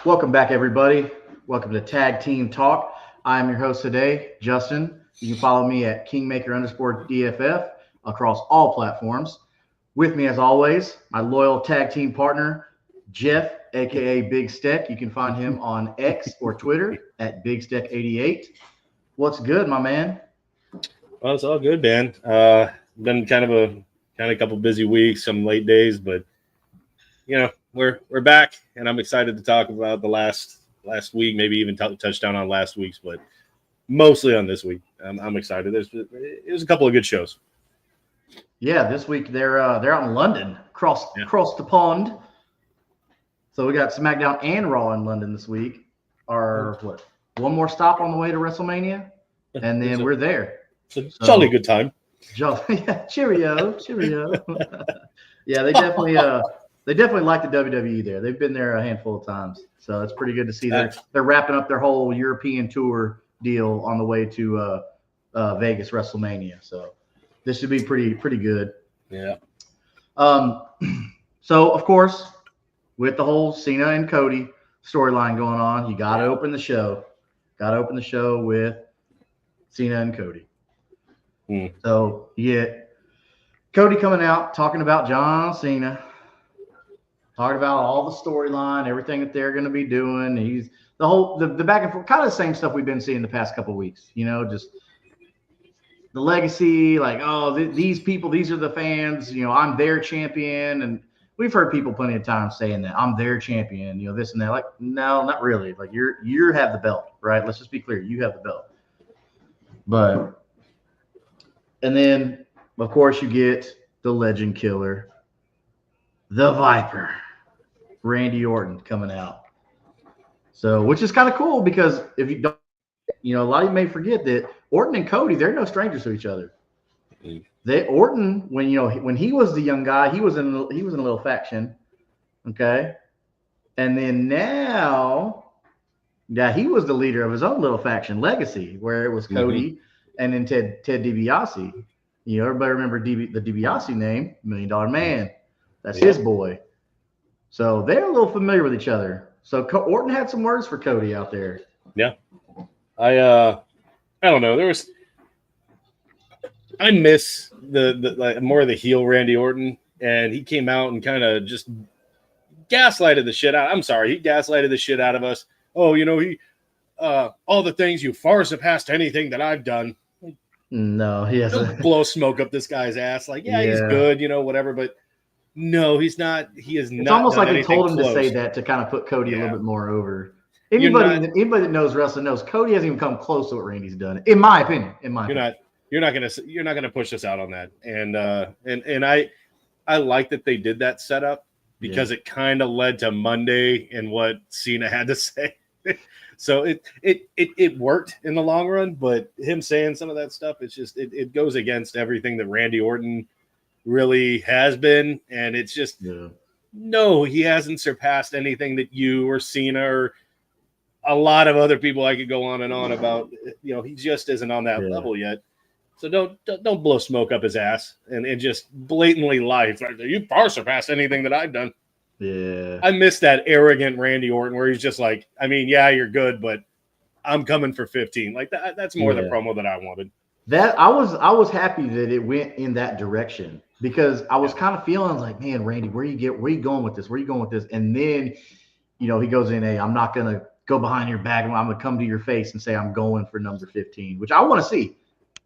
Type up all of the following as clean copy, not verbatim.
Welcome back, everybody. Welcome to Tag Team Talk. I am your host today, Justin. You can follow me at Kingmaker_DFF across all platforms. With me, as always, my loyal tag team partner, Jeff, aka Big Steck. You can find him on X or Twitter at BigSteck88. What's good, my man? Well, it's all good, man. Been kind of a couple busy weeks, some late days, but we're back, and I'm excited to talk about the last week, maybe even touch down on last week's, but mostly on this week. I'm excited. It was a couple of good shows. Yeah, this week they're out in London, across the pond. So we got SmackDown and Raw in London this week. One more stop on the way to WrestleMania, and then we're there. It's a jolly good time. Yeah, cheerio. Yeah, they definitely like the WWE there. They've been there a handful of times, so it's pretty good to see. They're wrapping up their whole European tour deal on the way to Vegas WrestleMania. So this should be pretty good. Yeah. So of course, with the whole Cena and Cody storyline going on, you got to open the show. Got to open the show with Cena and Cody. So you get Cody coming out talking about John Cena, talking about all the storyline, everything that they're going to be doing. He's the back and forth, kind of the same stuff we've been seeing the past couple of weeks. Just the legacy, like, these people, these are the fans. I'm their champion, and we've heard people plenty of times saying that I'm their champion. This and that. Like, no, not really. Like you have the belt, right? Let's just be clear. You have the belt. But and then of course you get the legend killer, the Viper, Randy Orton coming out. So, which is kind of cool because if you don't, a lot of you may forget that Orton and Cody, they're no strangers to each other. Orton, when he was the young guy, he was in a little faction, okay, and then now, he was the leader of his own little faction, Legacy, where it was Cody and then Ted DiBiase. Everybody remember the DiBiase name, $1 Million Man. That's his boy. So they're a little familiar with each other. So Orton had some words for Cody out there. Yeah. I don't know. I miss the more of the heel Randy Orton, and he came out and kind of just gaslighted the shit out. I'm sorry, he gaslighted the shit out of us. Oh, he all the things you far surpassed anything that I've done. No, he hasn't. Don't blow smoke up this guy's ass. Like, he's good, whatever, but no, he's not. He is not. It's almost like they told him to say that to kind of put Cody a little bit more over. Anybody that knows wrestling knows Cody hasn't even come close to what Randy's done, in my opinion. You're not gonna push us out on that, and I like that they did that setup because it kind of led to Monday and what Cena had to say. So it worked in the long run, but him saying some of that stuff, it's just it goes against everything that Randy Orton really has been, and it's just no, he hasn't surpassed anything that you or Cena or a lot of other people I could go on and on about. He just isn't on that level yet. So don't blow smoke up his ass and just blatantly lie. You far surpassed anything that I've done. Yeah, I miss that arrogant Randy Orton where he's just like, I mean, you're good, but I'm coming for 15. Like that's more the promo that I wanted. That I was happy that it went in that direction because I was kind of feeling like, man, Randy, where you going with this? Where you going with this? And then, he goes in, hey, I'm not gonna go behind your back. I'm gonna come to your face and say I'm going for number 15, which I want to see.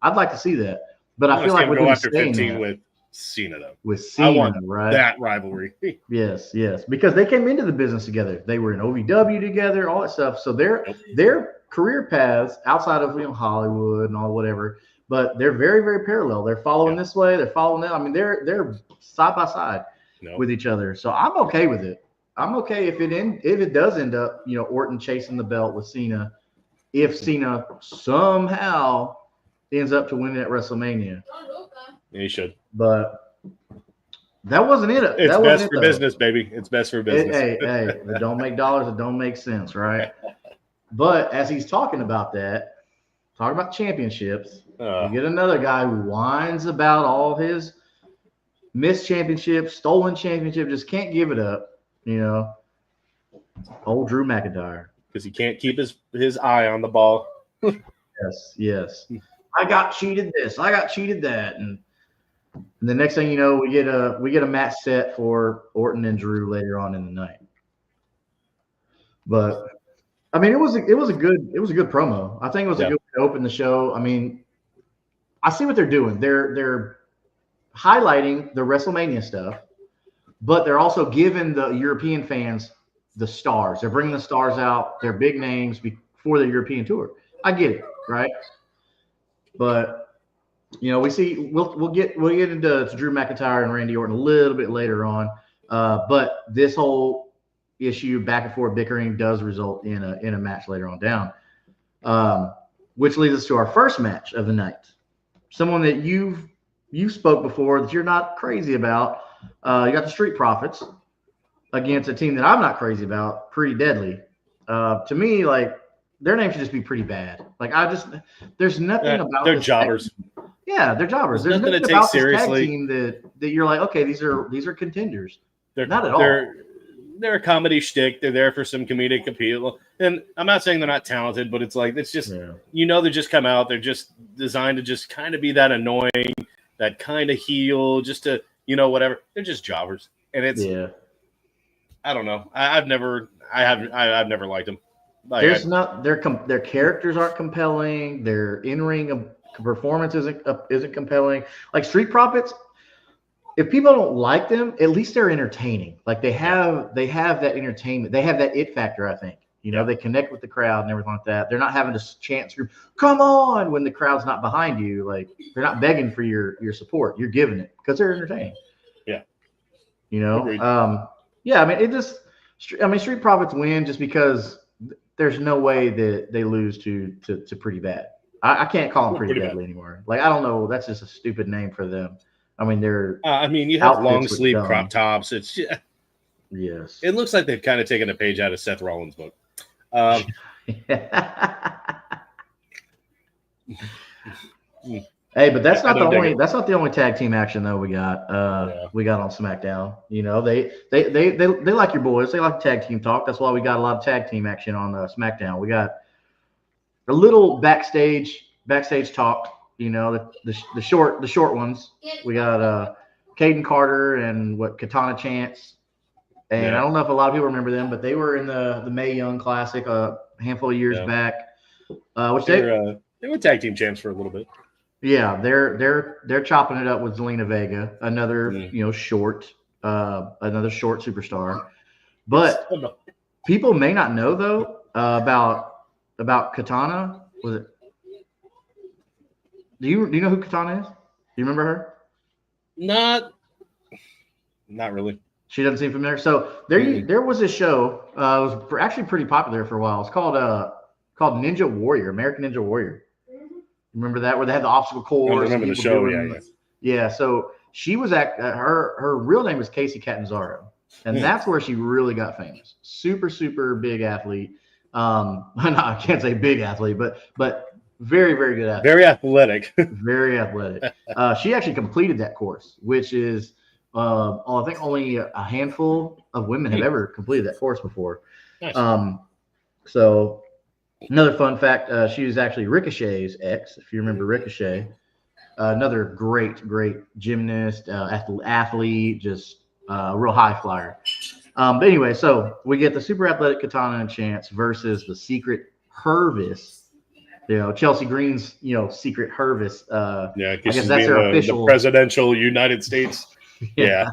I'd like to see that, but I feel like with him after saying 15 that, with Cena though. With Cena, I want right? That rivalry. Yes, because they came into the business together. They were in OVW together, all that stuff. So their career paths outside of Hollywood and all whatever, but they're very, very parallel. They're following this way, they're following that. I mean, they're side by side with each other. So I'm okay with it. I'm okay if it does end up, Orton chasing the belt with Cena, if Cena somehow ends up to winning at WrestleMania. Yeah, he should. But that wasn't it. It's best for business, baby. It's best for business. Hey, it don't make dollars, it don't make sense, right? But as he's talking about championships, you get another guy who whines about all his missed championships, stolen championship, just can't give it up, Old Drew McIntyre. Because he can't keep his eye on the ball. Yes. I got cheated this. I got cheated that, and the next thing you know, we get a match set for Orton and Drew later on in the night. But I mean, it was a good promo. I think it was a good way to open the show. I mean, I see what they're doing. They're highlighting the WrestleMania stuff, but they're also giving the European fans the stars. They're bringing the stars out. They're big names before the European tour. I get it, right? But we'll get into Drew McIntyre and Randy Orton a little bit later on. But this whole issue, back and forth bickering, does result in a match later on down, which leads us to our first match of the night. Someone that you spoke before that you're not crazy about. You got the Street Profits against a team that I'm not crazy about, Pretty Deadly. To me, like, their name should just be Pretty Bad. Like, there's nothing about they're jobbers. Yeah, they're jobbers. There's nothing about this tag team that you're like, okay, these are contenders. They're not at all. They're a comedy shtick. They're there for some comedic appeal. And I'm not saying they're not talented, but it's like, it's just, they just come out. They're just designed to just kind of be that annoying, that kind of heel, just to, whatever. They're just jobbers. And it's, I don't know. I've never liked them. Like, their characters aren't compelling. Their in-ring performance isn't compelling. Like Street Profits, if people don't like them, at least they're entertaining. Like they have that entertainment. They have that it factor, I think. They connect with the crowd and everything like that. They're not having to chant, scream, "Come on!" when the crowd's not behind you. Like they're not begging for your support. You're giving it because they're entertaining. Yeah. Agreed. I mean, Street Profits win just because there's no way that they lose to Pretty Bad. I can't call them Pretty Deadly anymore. Like, I don't know. That's just a stupid name for them. I mean, they're. You have long sleeve crop tops. It's yes. It looks like they've kind of taken a page out of Seth Rollins' book. Hey, but that's not the only tag team action though we got. We got on SmackDown. They like your boys. They like tag team talk. That's why we got a lot of tag team action on SmackDown. We got a little backstage talk. The short ones. We got Caden Carter and Katana Chance. And I don't know if a lot of people remember them, but they were in the Mae Young Classic a handful of years back. Which they were tag team champs for a little bit. Yeah, they're chopping it up with Zelina Vega, another short superstar. But people may not know though about Katana. Was it? Do you know who Katana is? Do you remember her? Not really. She doesn't seem familiar. So there was a show. It was actually pretty popular for a while. It's called Ninja Warrior, American Ninja Warrior. Remember that, where they had the obstacle course? I remember the show. Yeah. So she was her real name was Casey Catanzaro, and that's where she really got famous. Super, super big athlete. I can't say big athlete, but very, very good athlete. Very athletic. Very athletic. She actually completed that course, which is I think only a handful of women have ever completed that course before. Nice. So. Another fun fact, she was actually Ricochet's ex, if you remember Ricochet. Another great gymnast, athlete, just a real high flyer. But anyway, so we get the super athletic Katana and Chance versus the secret Hervis. Chelsea Green's, secret Hervis. I guess that's their official. The presidential United States. Yeah.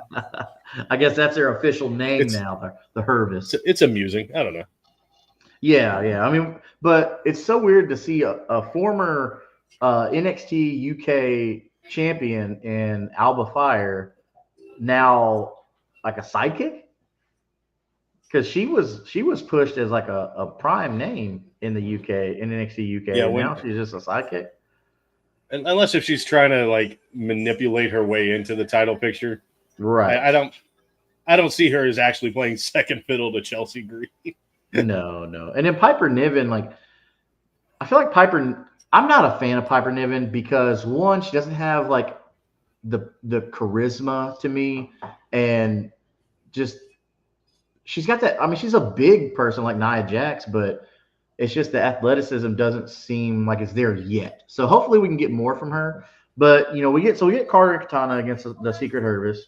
I guess that's their official name now, the Hervis. It's amusing. I don't know. Yeah. I mean, but it's so weird to see a former NXT UK champion in Alba Fire now like a sidekick, because she was pushed as like a prime name in the UK, in NXT UK. Yeah, now she's just a sidekick. Unless if she's trying to like manipulate her way into the title picture, right? I don't see her as actually playing second fiddle to Chelsea Green. No. And then Piper Niven, like, I feel like I'm not a fan of Piper Niven because, one, she doesn't have like the charisma to me, and just she's got that. I mean, she's a big person like Nia Jax, but it's just the athleticism doesn't seem like it's there yet. So hopefully we can get more from her. But we get Carter Katana against the Secret Hervis,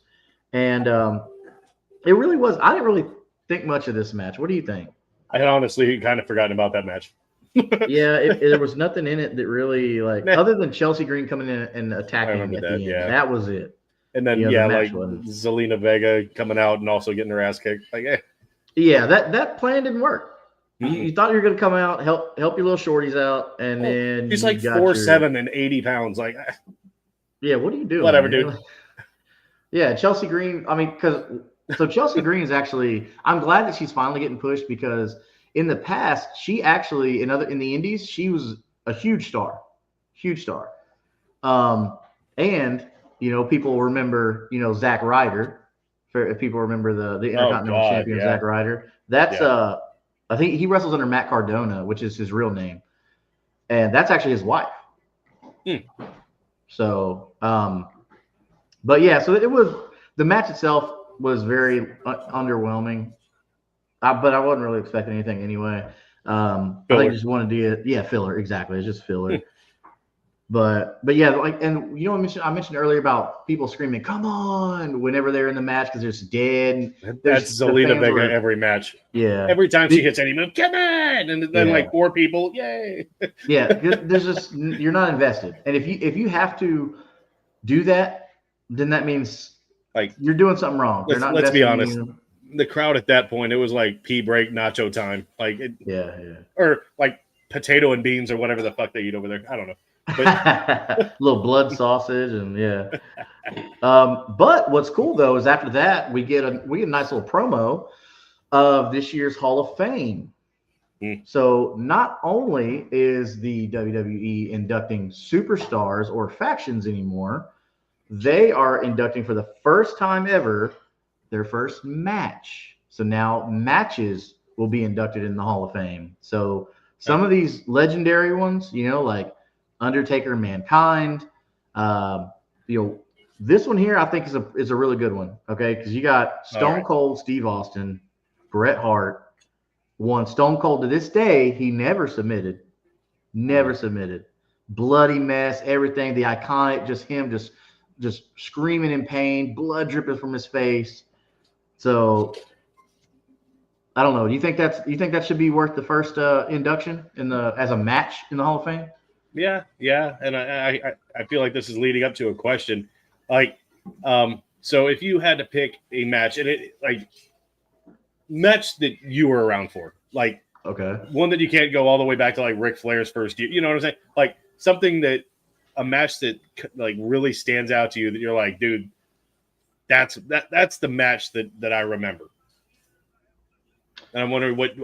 and it really was. I didn't really think much of this match. What do you think? I had honestly kind of forgotten about that match. Yeah, there was nothing in it that really other than Chelsea Green coming in and attacking at the end. Yeah. That was it. And then Zelina Vega coming out and also getting her ass kicked. Yeah, that plan didn't work. You thought you were going to come out, help your little shorties out, and then she's like 4'7" and 80 pounds. Yeah, what are you doing? Whatever, dude. Yeah, Chelsea Green. I mean, Chelsea Green is actually. I'm glad that she's finally getting pushed because in the past she actually in the Indies she was a huge star. And people remember Zack Ryder. If people remember the Intercontinental Champion Zack Ryder, that's I think he wrestles under Matt Cardona, which is his real name, and that's actually his wife. So, but yeah, so the match itself was very underwhelming, but I wasn't really expecting anything anyway. I think I just wanted to filler, exactly. It's just filler. But yeah, and I mentioned earlier about people screaming "Come on" whenever they're in the match because they're just dead. That's Zelina Vega every match. Yeah, every time she hits any move, come on, and then 4 people, yay. Yeah, there's just you're not invested, and if you have to do that, then that means you're doing something wrong. Let's be honest. The crowd at that point, it was like pee break nacho time, or like potato and beans or whatever the fuck they eat over there. I don't know. But little blood sausage and but what's cool though is after that we get a nice little promo of this year's Hall of Fame. So not only is the WWE inducting superstars or factions anymore, they are inducting for the first time ever their first match. So now matches will be inducted in the Hall of Fame. So some of these legendary ones, like Undertaker, Mankind. This one here I think is a really good one. Okay, because you got Stone Cold Steve Austin, Bret Hart. Won Stone Cold to this day. He never submitted. Bloody mess, everything. The iconic, just him, just screaming in pain, blood dripping from his face. So I don't know. Do you think that should be worth the first induction as a match in the Hall of Fame? Yeah, and I feel like this is leading up to a question. So if you had to pick a match, and match that you were around for, one that you can't go all the way back to Ric Flair's first year, you know what I'm saying? Something a match that really stands out to you that you're like, dude, that's the match that I remember. And I'm wondering what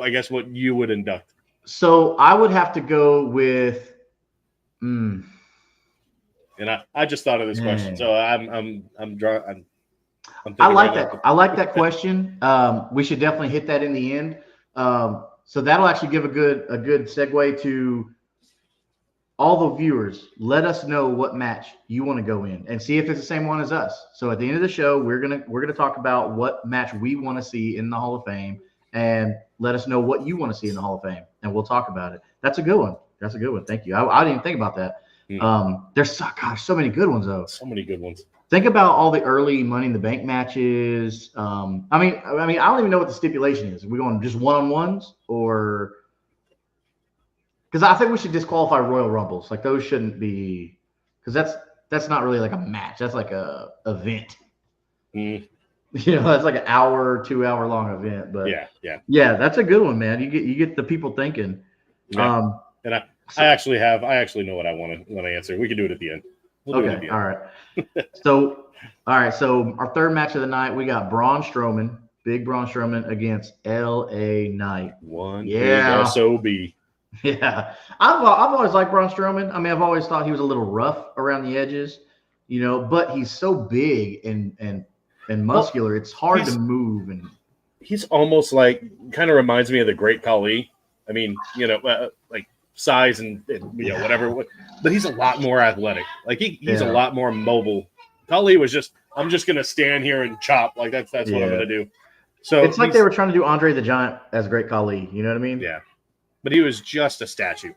you would induct. So I would have to go with. And I just thought of this question, so I'm drawing. I like that. I like that question. We should definitely hit that in the end. So that'll actually give a good segue to all the viewers. Let us know what match you want to go in and see if it's the same one as us. So at the end of the show, we're gonna talk about what match we want to see in the Hall of Fame, and let us know what you want to see in the Hall of Fame, and we'll talk about it. That's a good one. Thank you. I didn't even think about that. There's so many good ones though. So many good ones. Think about all the early Money in the Bank matches. I mean, I don't even know what the stipulation is. Are we going just one-on-ones, or because I think we should disqualify Royal Rumbles. Those shouldn't be, because that's not really a match. That's a event. That's like an hour, 2 hour long event. But yeah, that's a good one, man. You get the people thinking. Yeah. And I actually know what I want to answer. We can do it at the end. Okay. All right. So our third match of the night, we got Big Braun Strowman against L.A. Knight. Big SOB. Yeah. I've always liked Braun Strowman. I mean, I've always thought he was a little rough around the edges, but he's so big and muscular. It's hard to move. And he's almost kind of reminds me of the Great Khali. I mean, size and whatever, but he's a lot more athletic. He's a lot more mobile. Khali was I'm just gonna stand here and chop. That's what I'm gonna do. So it's like they were trying to do Andre the Giant as Great Khali. You know what I mean? Yeah, but he was just a statue.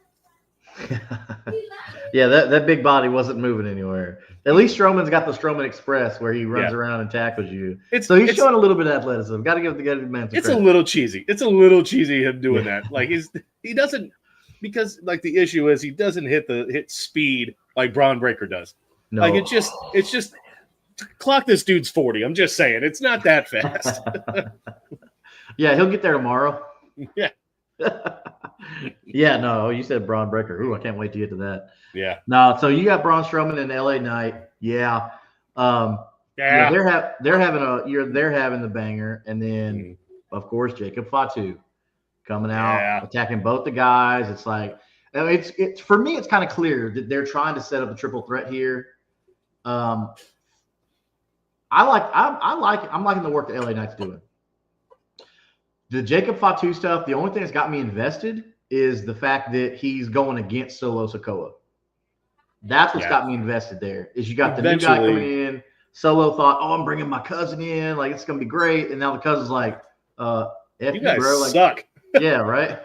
Yeah, that big body wasn't moving anywhere. At least Strowman's got the Strowman Express where he runs around and tackles you. So he's showing a little bit of athleticism. Got to give the guy man some credit. A little cheesy. It's a little cheesy him doing that. Like he doesn't, because like the issue is he doesn't hit speed like Braun Breaker does. No. Like it's just clock this dude's 40. I'm just saying it's not that fast. Yeah, he'll get there tomorrow. Yeah. Yeah, no, you said Braun Breaker. Ooh, I can't wait to get to that. Yeah. No, so you got Braun Strowman and LA Knight. Yeah. Yeah, they're having the banger, and then of course Jacob Fatu coming out attacking both the guys. It's like it's for me, it's kind of clear that they're trying to set up a triple threat here. I'm liking the work that LA Knight's doing. The Jacob Fatu stuff, the only thing that's got me invested is the fact that he's going against Solo Sikoa. That's what's got me invested there. Is you got the new guy coming in. Solo thought, "Oh, I'm bringing my cousin in. Like it's gonna be great." And now the cousin's like, "You guys suck." Yeah, right.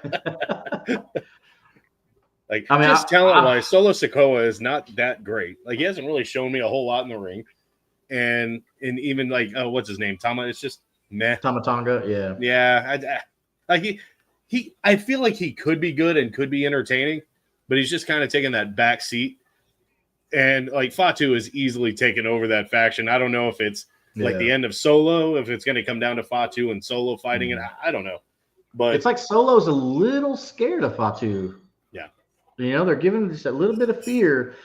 Like, I mean, just talent-wise, Solo Sikoa is not that great. Like, he hasn't really shown me a whole lot in the ring, and even like, what's his name, Tama? It's just meh. Tamatonga, yeah, yeah. I feel like he could be good and could be entertaining, but he's just kind of taking that back seat. And like Fatu is easily taken over that faction. I don't know if it's like the end of Solo, if it's going to come down to Fatu and Solo fighting it. I don't know, but it's like Solo's a little scared of Fatu. Yeah, you know, they're giving him just a little bit of fear,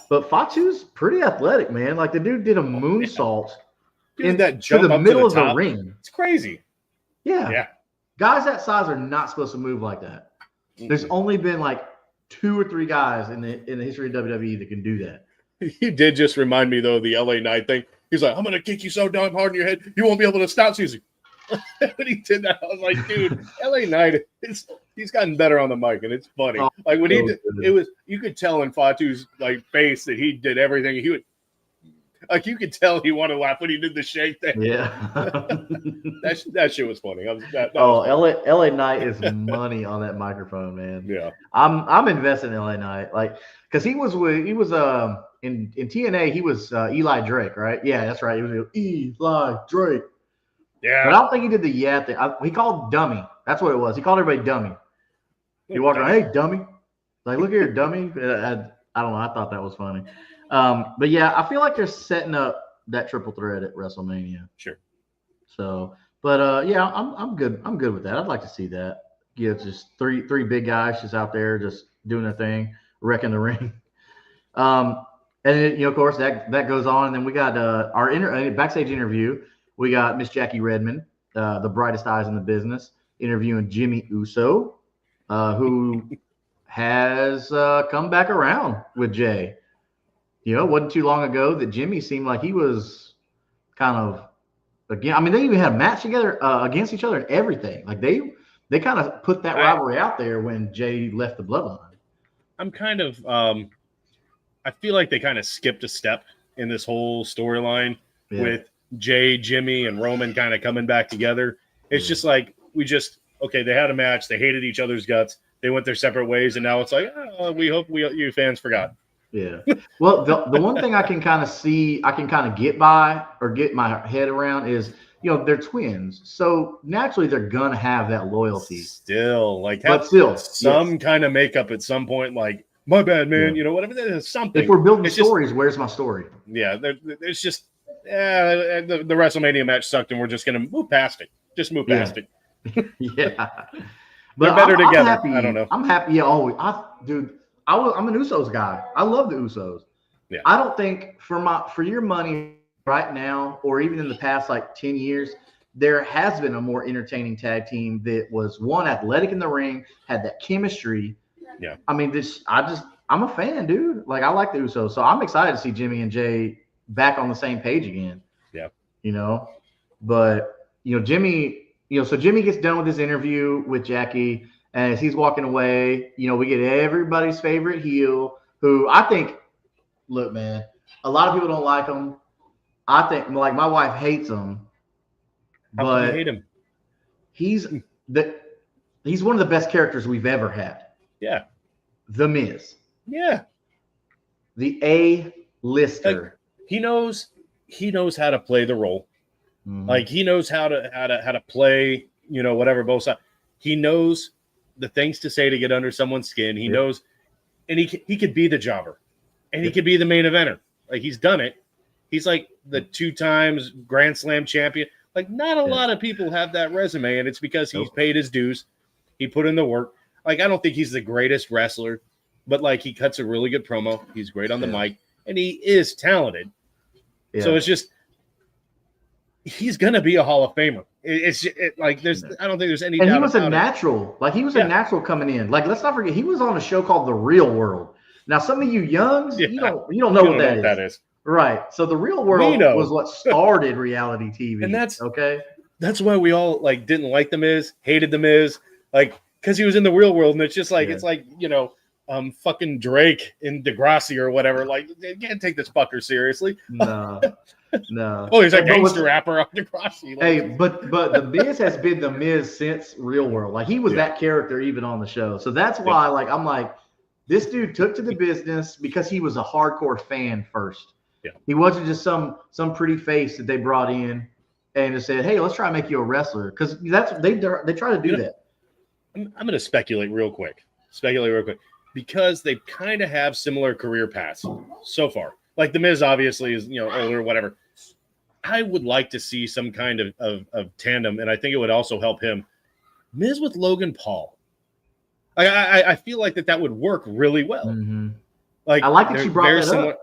but Fatu's pretty athletic, man. Like the dude did a moonsault in that jump to the middle of the ring. It's crazy. Yeah, guys that size are not supposed to move like that. There's only been like 2 or 3 guys in the history of WWE that can do that. He did just remind me though of the LA Knight thing. He's like, "I'm gonna kick you so damn hard in your head, you won't be able to stop Susie." When he did that, I was like, "Dude, LA Knight he's gotten better on the mic, and it's funny." Like when he did, you could tell in Fatu's like face that he did everything. He would like you could tell he wanted to laugh when he did the shake thing. Yeah, that shit was funny. LA Knight is money on that microphone, man. Yeah, I'm invested in LA Knight, like because he was in TNA, he was Eli Drake, right? Yeah, that's right. He was Eli Drake. Yeah. But I don't think he did the thing. He called dummy. That's what it was. He called everybody dummy. He walked around, "Hey, dummy." Like, "Look here, dummy." I don't know. I thought that was funny. But yeah, I feel like they're setting up that triple threat at WrestleMania. Sure. So, but yeah, I'm good. I'm good with that. I'd like to see that. Yeah, just three big guys just out there just doing their thing, wrecking the ring. And then, you know, of course, that goes on. And then we got our backstage interview. We got Miss Jackie Redmond, the brightest eyes in the business, interviewing Jimmy Uso, who has come back around with Jay. You know, it wasn't too long ago that Jimmy seemed like he was kind of, again, I mean, they even had a match together against each other and everything. Like, they kind of put that rivalry out there when Jay left the bloodline. I'm kind of I feel like they kind of skipped a step in this whole storyline with Jay, Jimmy, and Roman kind of coming back together. It's just like they had a match, they hated each other's guts, they went their separate ways, and now it's like, we hope you fans forgot. Yeah. Well, the one thing I can kind of see, I can kind of get by or get my head around is, you know, they're twins, so naturally they're gonna have that loyalty. Still, like, some kind of makeup at some point, like, "My bad, man." You know, whatever that is, something. If we're building stories, where's my story? Yeah, there's just the WrestleMania match sucked, and we're just gonna move past it. Just move past it. Yeah, but they're better together. I'm happy. I don't know. I'm happy. Yeah, always. I'm an Usos guy. I love the Usos. Yeah. I don't think for your money right now, or even in the past like 10 years, there has been a more entertaining tag team that was one athletic in the ring, had that chemistry. Yeah. I mean, I'm a fan, dude. Like, I like the Usos, so I'm excited to see Jimmy and Jay back on the same page again. Yeah. You know, but you know, Jimmy gets done with his interview with Jackie, and as he's walking away, you know, we get everybody's favorite heel, who I think, look, man, a lot of people don't like him. I think, like, my wife hates him. How can you hate him? he's one of the best characters we've ever had. Yeah. The Miz. Yeah. The A-lister. Like, he knows how to play the role. Mm-hmm. Like, he knows how to play, whatever, both sides. He knows the things to say to get under someone's skin. He knows, and he could be the jobber, and he could be the main eventer. Like, he's done it. He's like the 2 times Grand Slam champion. Like, not a lot of people have that resume, and it's because he's paid his dues. He put in the work. Like, I don't think he's the greatest wrestler, but, like, he cuts a really good promo. He's great on the mic, and he is talented. Yeah. So it's just, he's going to be a Hall of Famer. I don't think there's any doubt. And he was a natural. Like, he was a natural coming in. Like, let's not forget, he was on a show called The Real World. Now, some of you youngs, you don't know what that is. Right. So The Real World was what started reality TV. And that's why we all, like, didn't like The Miz, hated The Miz, like, because he was in The Real World, and it's just like, it's like, fucking Drake in Degrassi or whatever. Like, you can't take this fucker seriously. No. Oh, he's a gangster rapper on Degrassi. Like, hey, but The Miz has been The Miz since Real World. Like, he was that character even on the show. So that's why, like, I'm like, this dude took to the business because he was a hardcore fan first. Yeah. He wasn't just some pretty face that they brought in and just said, "Hey, let's try to make you a wrestler." Because they try to do that. I'm going to speculate real quick because they kind of have similar career paths so far. Like, The Miz obviously is older, whatever. I would like to see some kind of tandem, and I think it would also help him. Miz with Logan Paul. I feel like that would work really well. Mm-hmm. Like, I like that you brought that up.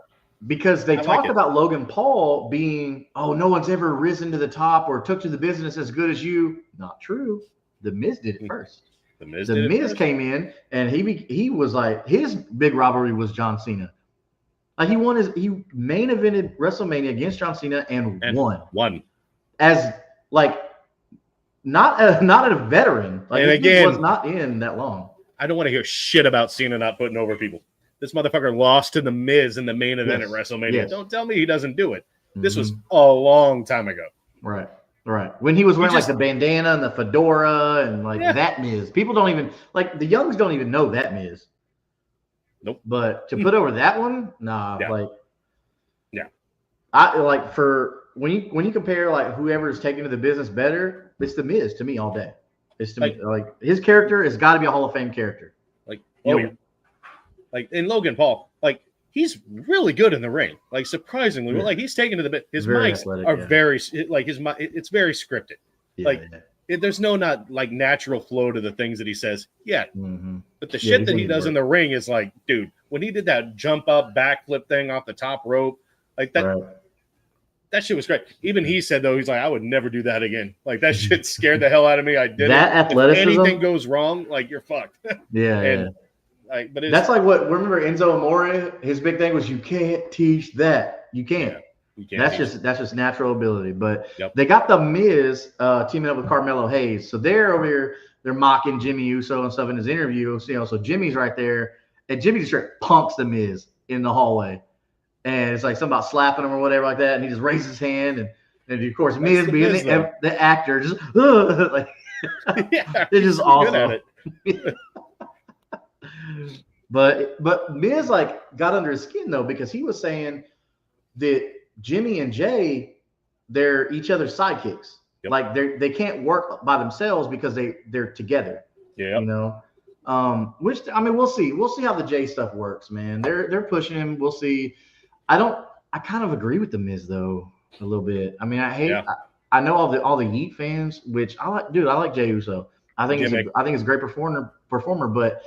Because they talk about Logan Paul being, no one's ever risen to the top or took to the business as good as you. Not true. The Miz did it first. The Miz came in, and he was like, his big rivalry was John Cena. Like, he main evented WrestleMania against John Cena and won. As, like, not a veteran. Like, and he was not in that long. I don't want to hear shit about Cena not putting over people. This motherfucker lost to The Miz in the main event at WrestleMania. Yes. Don't tell me he doesn't do it. Mm-hmm. This was a long time ago. Right. When he was wearing like the bandana and the fedora and like that Miz. People don't even, like, the youngs don't even know that Miz. Nope. But to put over that one, I like, for when you compare, like, whoever is taking to the business better, it's The Miz to me all day. It's to me, like, his character has got to be a Hall of Fame character. Like, like, in Logan Paul, like, he's really good in the ring. Like, surprisingly, like, he's taken to the bit. His mics are very, like, it's very scripted. There's no like natural flow to the things that he says. Yeah, but the shit that he does in the ring is like, dude, when he did that jump up backflip thing off the top rope, like that. That shit was great. Even he said, though, he's like, I would never do that again. Like, that shit scared the hell out of me. I did that it. Athleticism. If anything goes wrong, like, you're fucked. Like, but that's like what, remember Enzo Amore? His big thing was, you can't teach that. You can't. That's just natural ability. But they got The Miz teaming up with Carmelo Hayes. So they're over here, they're mocking Jimmy Uso and stuff in his interview. So Jimmy's right there, and Jimmy just straight punks The Miz in the hallway. And it's like something about slapping him or whatever like that. And he just raises his hand. And of course, Miz being the actor, just like, it's just awesome. But Miz, like, got under his skin, though, because he was saying that Jimmy and Jay, they're each other's sidekicks. Like, they can't work by themselves because they're together. Yeah. Which, I mean, we'll see. We'll see how the Jay stuff works, man. They're pushing him. We'll see. I kind of agree with The Miz, though, a little bit. I mean, I know all the Yeet fans, which I like. Dude, I like Jey Uso. I think he's a great performer, but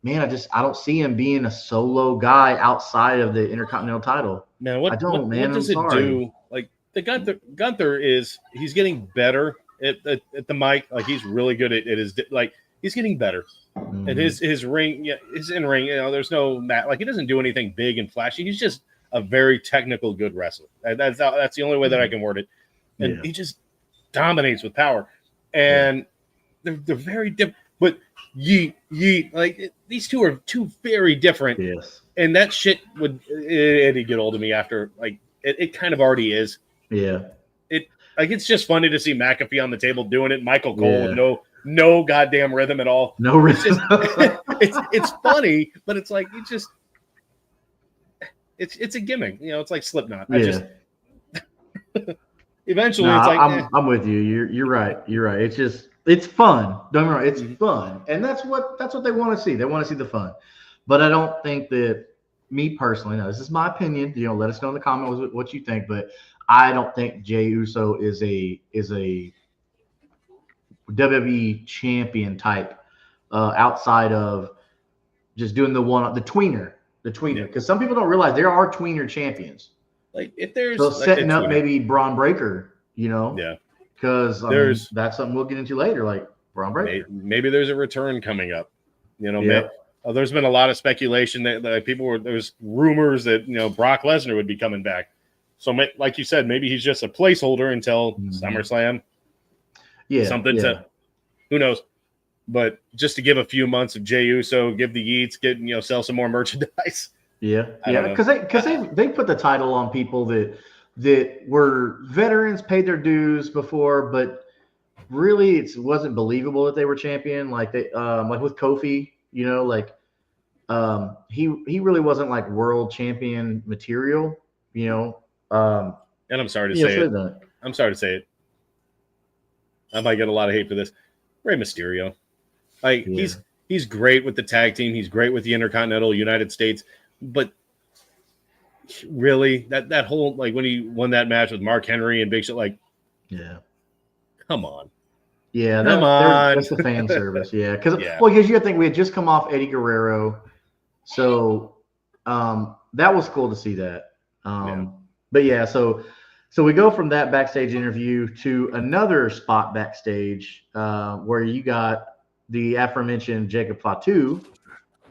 man, I don't see him being a solo guy outside of the Intercontinental title. Man, what does it do? Like, the Gunther he's getting better at the mic. Like, he's really good at his, like, he's getting better. And his ring, his in ring, there's no mat. Like, he doesn't do anything big and flashy. He's just a very technical, good wrestler. That's the only way that I can word it. And he just dominates with power. And they're very different. But Yeet, like, these two are two very different. Yes. And that shit it'd get old to me after, like, it kind of already is. Yeah. Like, it's just funny to see McAfee on the table doing it. Michael Cole with no goddamn rhythm at all. No rhythm. It's funny, but it's like it's a gimmick. It's like Slipknot. Eventually, it's like I'm with you. You're right. You're right. It's fun. Don't get me wrong. It's fun, and that's what they want to see. They want to see the fun. But I don't think that, me personally, now this is my opinion. Let us know in the comments what you think. But I don't think Jey Uso is a WWE champion type outside of just doing the tweener. Because some people don't realize there are tweener champions. Like, if there's setting up maybe Braun Breaker, because that's something we'll get into later, like Braun Breaker. Maybe there's a return coming up. There's been a lot of speculation that there's rumors that Brock Lesnar would be coming back. So, like you said, maybe he's just a placeholder until SummerSlam. Yeah, who knows? But just to give a few months of Jey Uso, give the Yeats, sell some more merchandise. Yeah, because they put the title on people that were veterans, paid their dues before, but really it wasn't believable that they were champion. Like they like with Kofi, he really wasn't like world champion material. And I'm sorry to say it. I'm sorry to say it. I might get a lot of hate for this. Rey Mysterio. Like, he's great with the tag team. He's great with the Intercontinental United States. But really, that whole, like, when he won that match with Mark Henry and Big Show, like, come on. Yeah, that's the fan service. Yeah, because you got to think we had just come off Eddie Guerrero, so that was cool to see that. But yeah, so we go from that backstage interview to another spot backstage where you got the aforementioned Jacob Fatu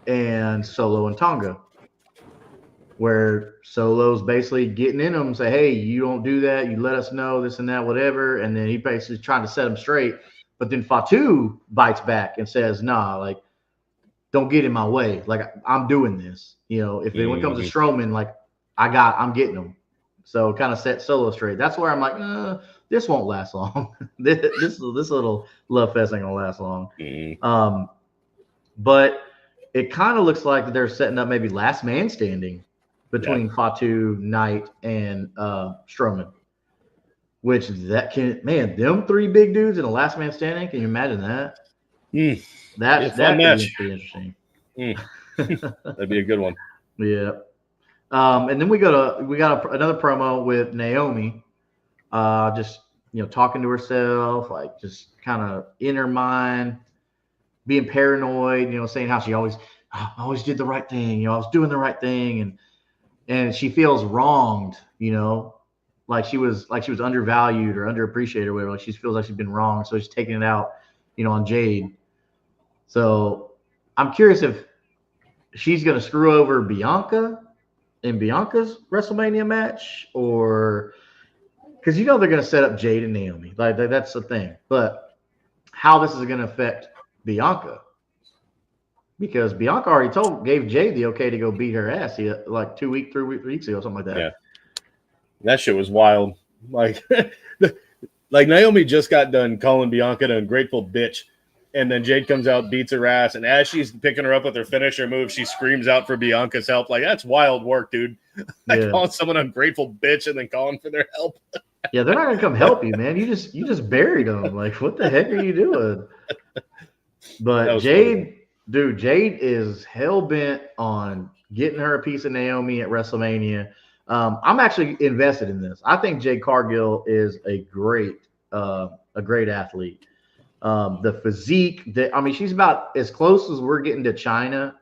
and Solo and Tonga, where Solo's basically getting in them, say, hey, you don't do that. You let us know this and that, whatever. And then he basically trying to set him straight. But then Fatu bites back and says, nah, like, don't get in my way. Like, I'm doing this. If when it comes to Strowman, like, I'm getting him. So kind of set Solo straight. That's where I'm like, this won't last long. this little love fest ain't gonna last long. But it kind of looks like they're setting up maybe last man standing between Fatu, Knight, and Strowman. Which them three big dudes in a last man standing. Can you imagine that? That could be interesting. That'd be a good one. Yeah. And then we got another promo with Naomi, just talking to herself, like just kind of in her mind, being paranoid, saying how she always did the right thing, I was doing the right thing, and she feels wronged, like she was undervalued or underappreciated or whatever. Like she feels like she's been wronged, so she's taking it out, on Jade. So I'm curious if she's gonna screw over Bianca in Bianca's WrestleMania match, or because they're going to set up Jade and Naomi, like that's the thing. But how this is going to affect Bianca, because Bianca already gave Jade the okay to go beat her ass like 3 weeks ago, something like that. Yeah, that shit was wild. Like, like Naomi just got done calling Bianca an ungrateful bitch. And then Jade comes out, beats her ass, and as she's picking her up with her finisher move, she screams out for Bianca's help. Like, that's wild work, dude. Like, calling someone ungrateful bitch and then calling for their help. Yeah, they're not gonna come help you, man. You just buried them. Like, what the heck are you doing? But Jade, dude, Jade is hell bent on getting her a piece of Naomi at WrestleMania. I'm actually invested in this. I think Jade Cargill is a great athlete. The physique, she's about as close as we're getting to China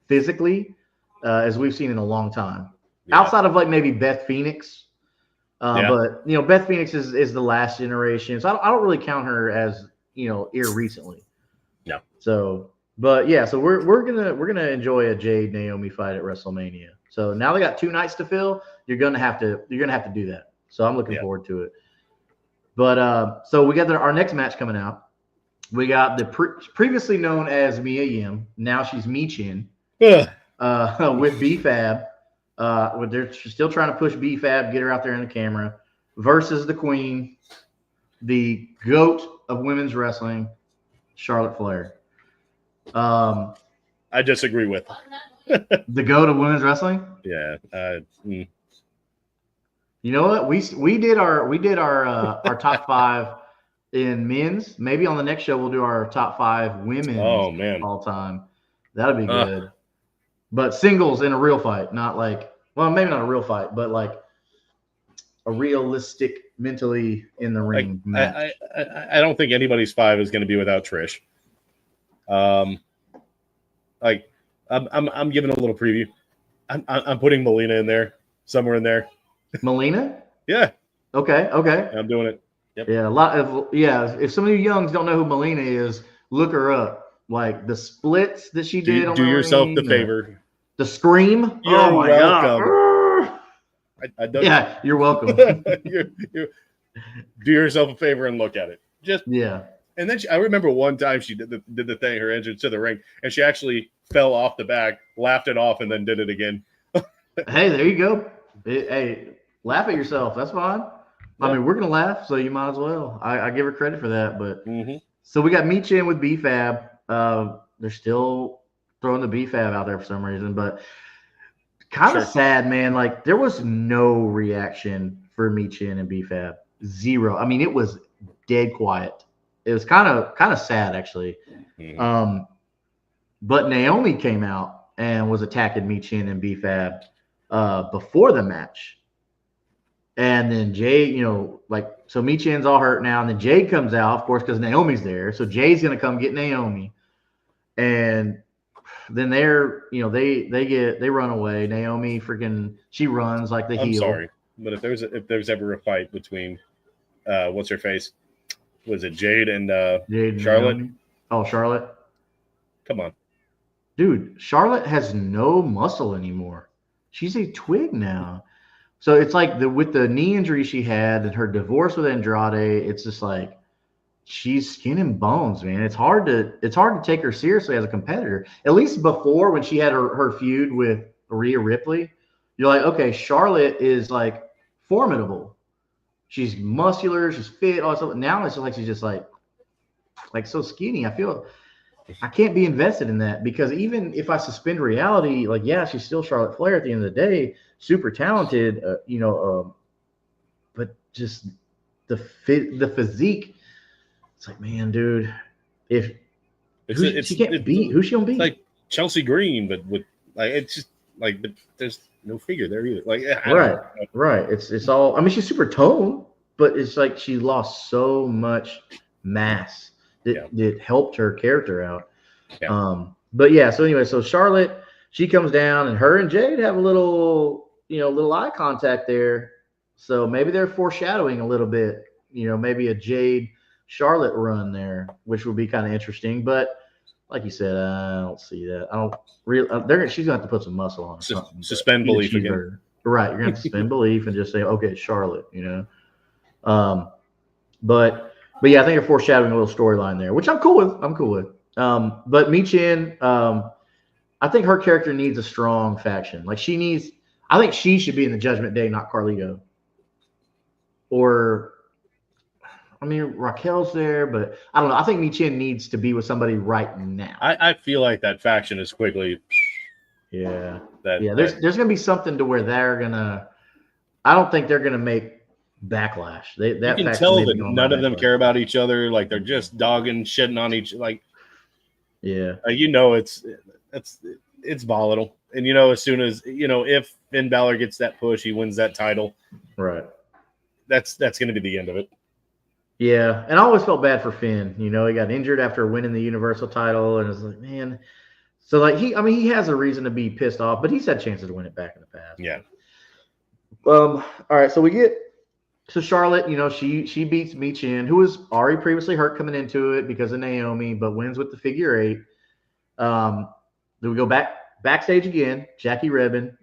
physically as we've seen in a long time. Outside of like maybe Beth Phoenix. But Beth Phoenix is the last generation. So I don't really count her as, here recently. No. So, but yeah, so we're gonna enjoy a Jade Naomi fight at WrestleMania. So now they got 2 nights to fill. You're gonna have to do that. So I'm looking forward to it. But so we got our next match coming out. We got the previously known as Mia Yim. Now she's Michin with B-Fab. They're still trying to push B-Fab, get her out there in the camera. versus the Queen, the GOAT of women's wrestling, Charlotte Flair. I disagree with the GOAT of women's wrestling. Yeah. You know what? We did our top 5 in men's. Maybe on the next show we'll do our top 5 women's all time. That'll be good. But singles in a real fight, not like, well, maybe not a real fight, but like a realistic, mentally in the ring match. I don't think anybody's 5 is going to be without Trish. Like I'm giving a little preview. I'm putting Melina in there, somewhere in there. Melina? Yeah. Okay. I'm doing it. Yep. Yeah, if some of you youngs don't know who Melina is, look her up. Like the splits that she did on do the yourself ring, the favor. The scream. You're welcome. God. Yeah, you're welcome. you do yourself a favor and look at it. And then I remember one time she did the thing, her entrance to the ring, and she actually fell off the back, laughed it off, and then did it again. Hey, there you go. Hey, laugh at yourself. That's fine. Yep. I mean, we're gonna laugh, so you might as well. I give her credit for that. But So we got Michin with B-Fab. They're still throwing the B-Fab out there for some reason, but kind of sad, man. Like there was no reaction for Michin and B-Fab. Zero. I mean, it was dead quiet. It was kind of sad, actually. But Naomi came out and was attacking Michin and B-Fab before the match. And then Jade, so Michin's all hurt now. And then Jade comes out, of course, because Naomi's there. So Jade's going to come get Naomi. And then they run away. Naomi she runs like the heel. I'm sorry, but if there's ever a fight between, what's her face? Was it Jade and Charlotte? Naomi? Oh, Charlotte. Come on. Dude, Charlotte has no muscle anymore. She's a twig now. So it's like with the knee injury she had and her divorce with Andrade, it's just like she's skin and bones, man. It's hard to take her seriously as a competitor. At least before, when she had her feud with Rhea Ripley, you're like, okay, Charlotte is like formidable. She's muscular, she's fit, all that stuff. Now it's just like she's just like so skinny. I feel I can't be invested in that, because even if I suspend reality, like, yeah, she's still Charlotte Flair at the end of the day, super talented, but just the physique. It's like, man, dude, she can't beat, who's she gonna beat? It's like Chelsea Green, but with like it's just like, but there's no figure there either. Like, right. It's all. I mean, she's super toned, but it's like she lost so much mass that helped her character out. Yeah. But yeah. So anyway, so Charlotte, she comes down, and her and Jade have a little eye contact there. So maybe they're foreshadowing a little bit. Maybe a Jade Charlotte run there, which would be kind of interesting. But like you said, I don't see that. I don't really. She's gonna have to put some muscle on. Suspend belief again. Right, you're gonna have to suspend belief and just say, okay, Charlotte. But yeah, I think they're foreshadowing a little storyline there, which I'm cool with. But Michin, I think her character needs a strong faction. Like I think she should be in the Judgment Day, not Carlito. Or, I mean, Raquel's there, but I don't know. I think Michin needs to be with somebody right now. I feel like that faction is quickly. Yeah. There's going to be something to where they're going to. I don't think they're going to make Backlash. You can tell that none of them care about each other. Like, they're just dogging, shitting on each. Like, yeah. It's volatile. And, as soon as, if Finn Balor gets that push, he wins that title. Right. That's going to be the end of it. Yeah, and I always felt bad for Finn. He got injured after winning the Universal title, and it's like, man. So, like, he has a reason to be pissed off, but he's had chances to win it back in the past. Yeah. All right, so we get to Charlotte. She beats Michin, who was already previously hurt coming into it because of Naomi, but wins with the figure 8. Then we go backstage again. Jackie Rebin,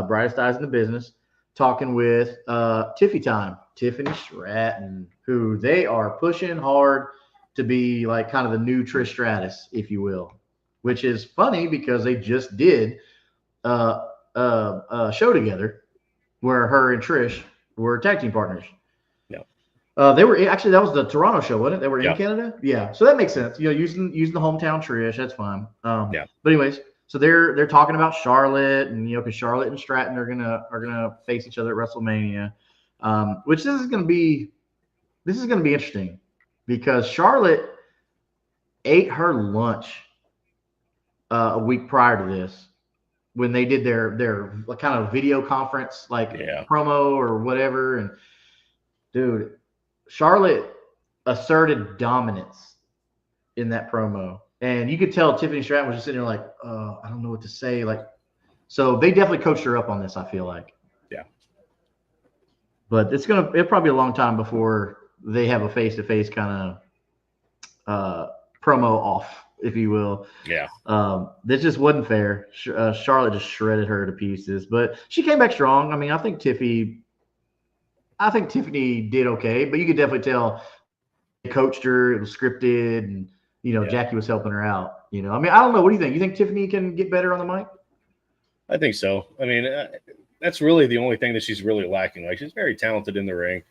brightest eyes in the business, talking with Tiffany Stratton, who they are pushing hard to be like kind of the new Trish Stratus, if you will, which is funny because they just did a show together where her and Trish were tag team partners. They were actually that was the Toronto show, wasn't it? They were in Yeah. Canada. Yeah, so that makes sense. Using the hometown Trish, that's fine. Yeah. But anyways, so they're talking about Charlotte, and because Charlotte and Stratton are gonna face each other at WrestleMania, which this is gonna be interesting because Charlotte ate her lunch a week prior to this when they did their kind of video conference promo or whatever, and dude, Charlotte asserted dominance in that promo. And you could tell Tiffany Stratton was just sitting there like, I don't know what to say. So they definitely coached her up on this, I feel like. Yeah. But it'll probably be a long time before they have a face-to-face kind of promo off, if you will. Yeah. This just wasn't fair. Charlotte just shredded her to pieces. But she came back strong. I mean, I think Tiffany did okay, but you could definitely tell they coached her. It was scripted, and Jackie was helping her out. I mean, I don't know. What do you think? You think Tiffany can get better on the mic? I think so. I mean, that's really the only thing that she's really lacking. Like, she's very talented in the ring.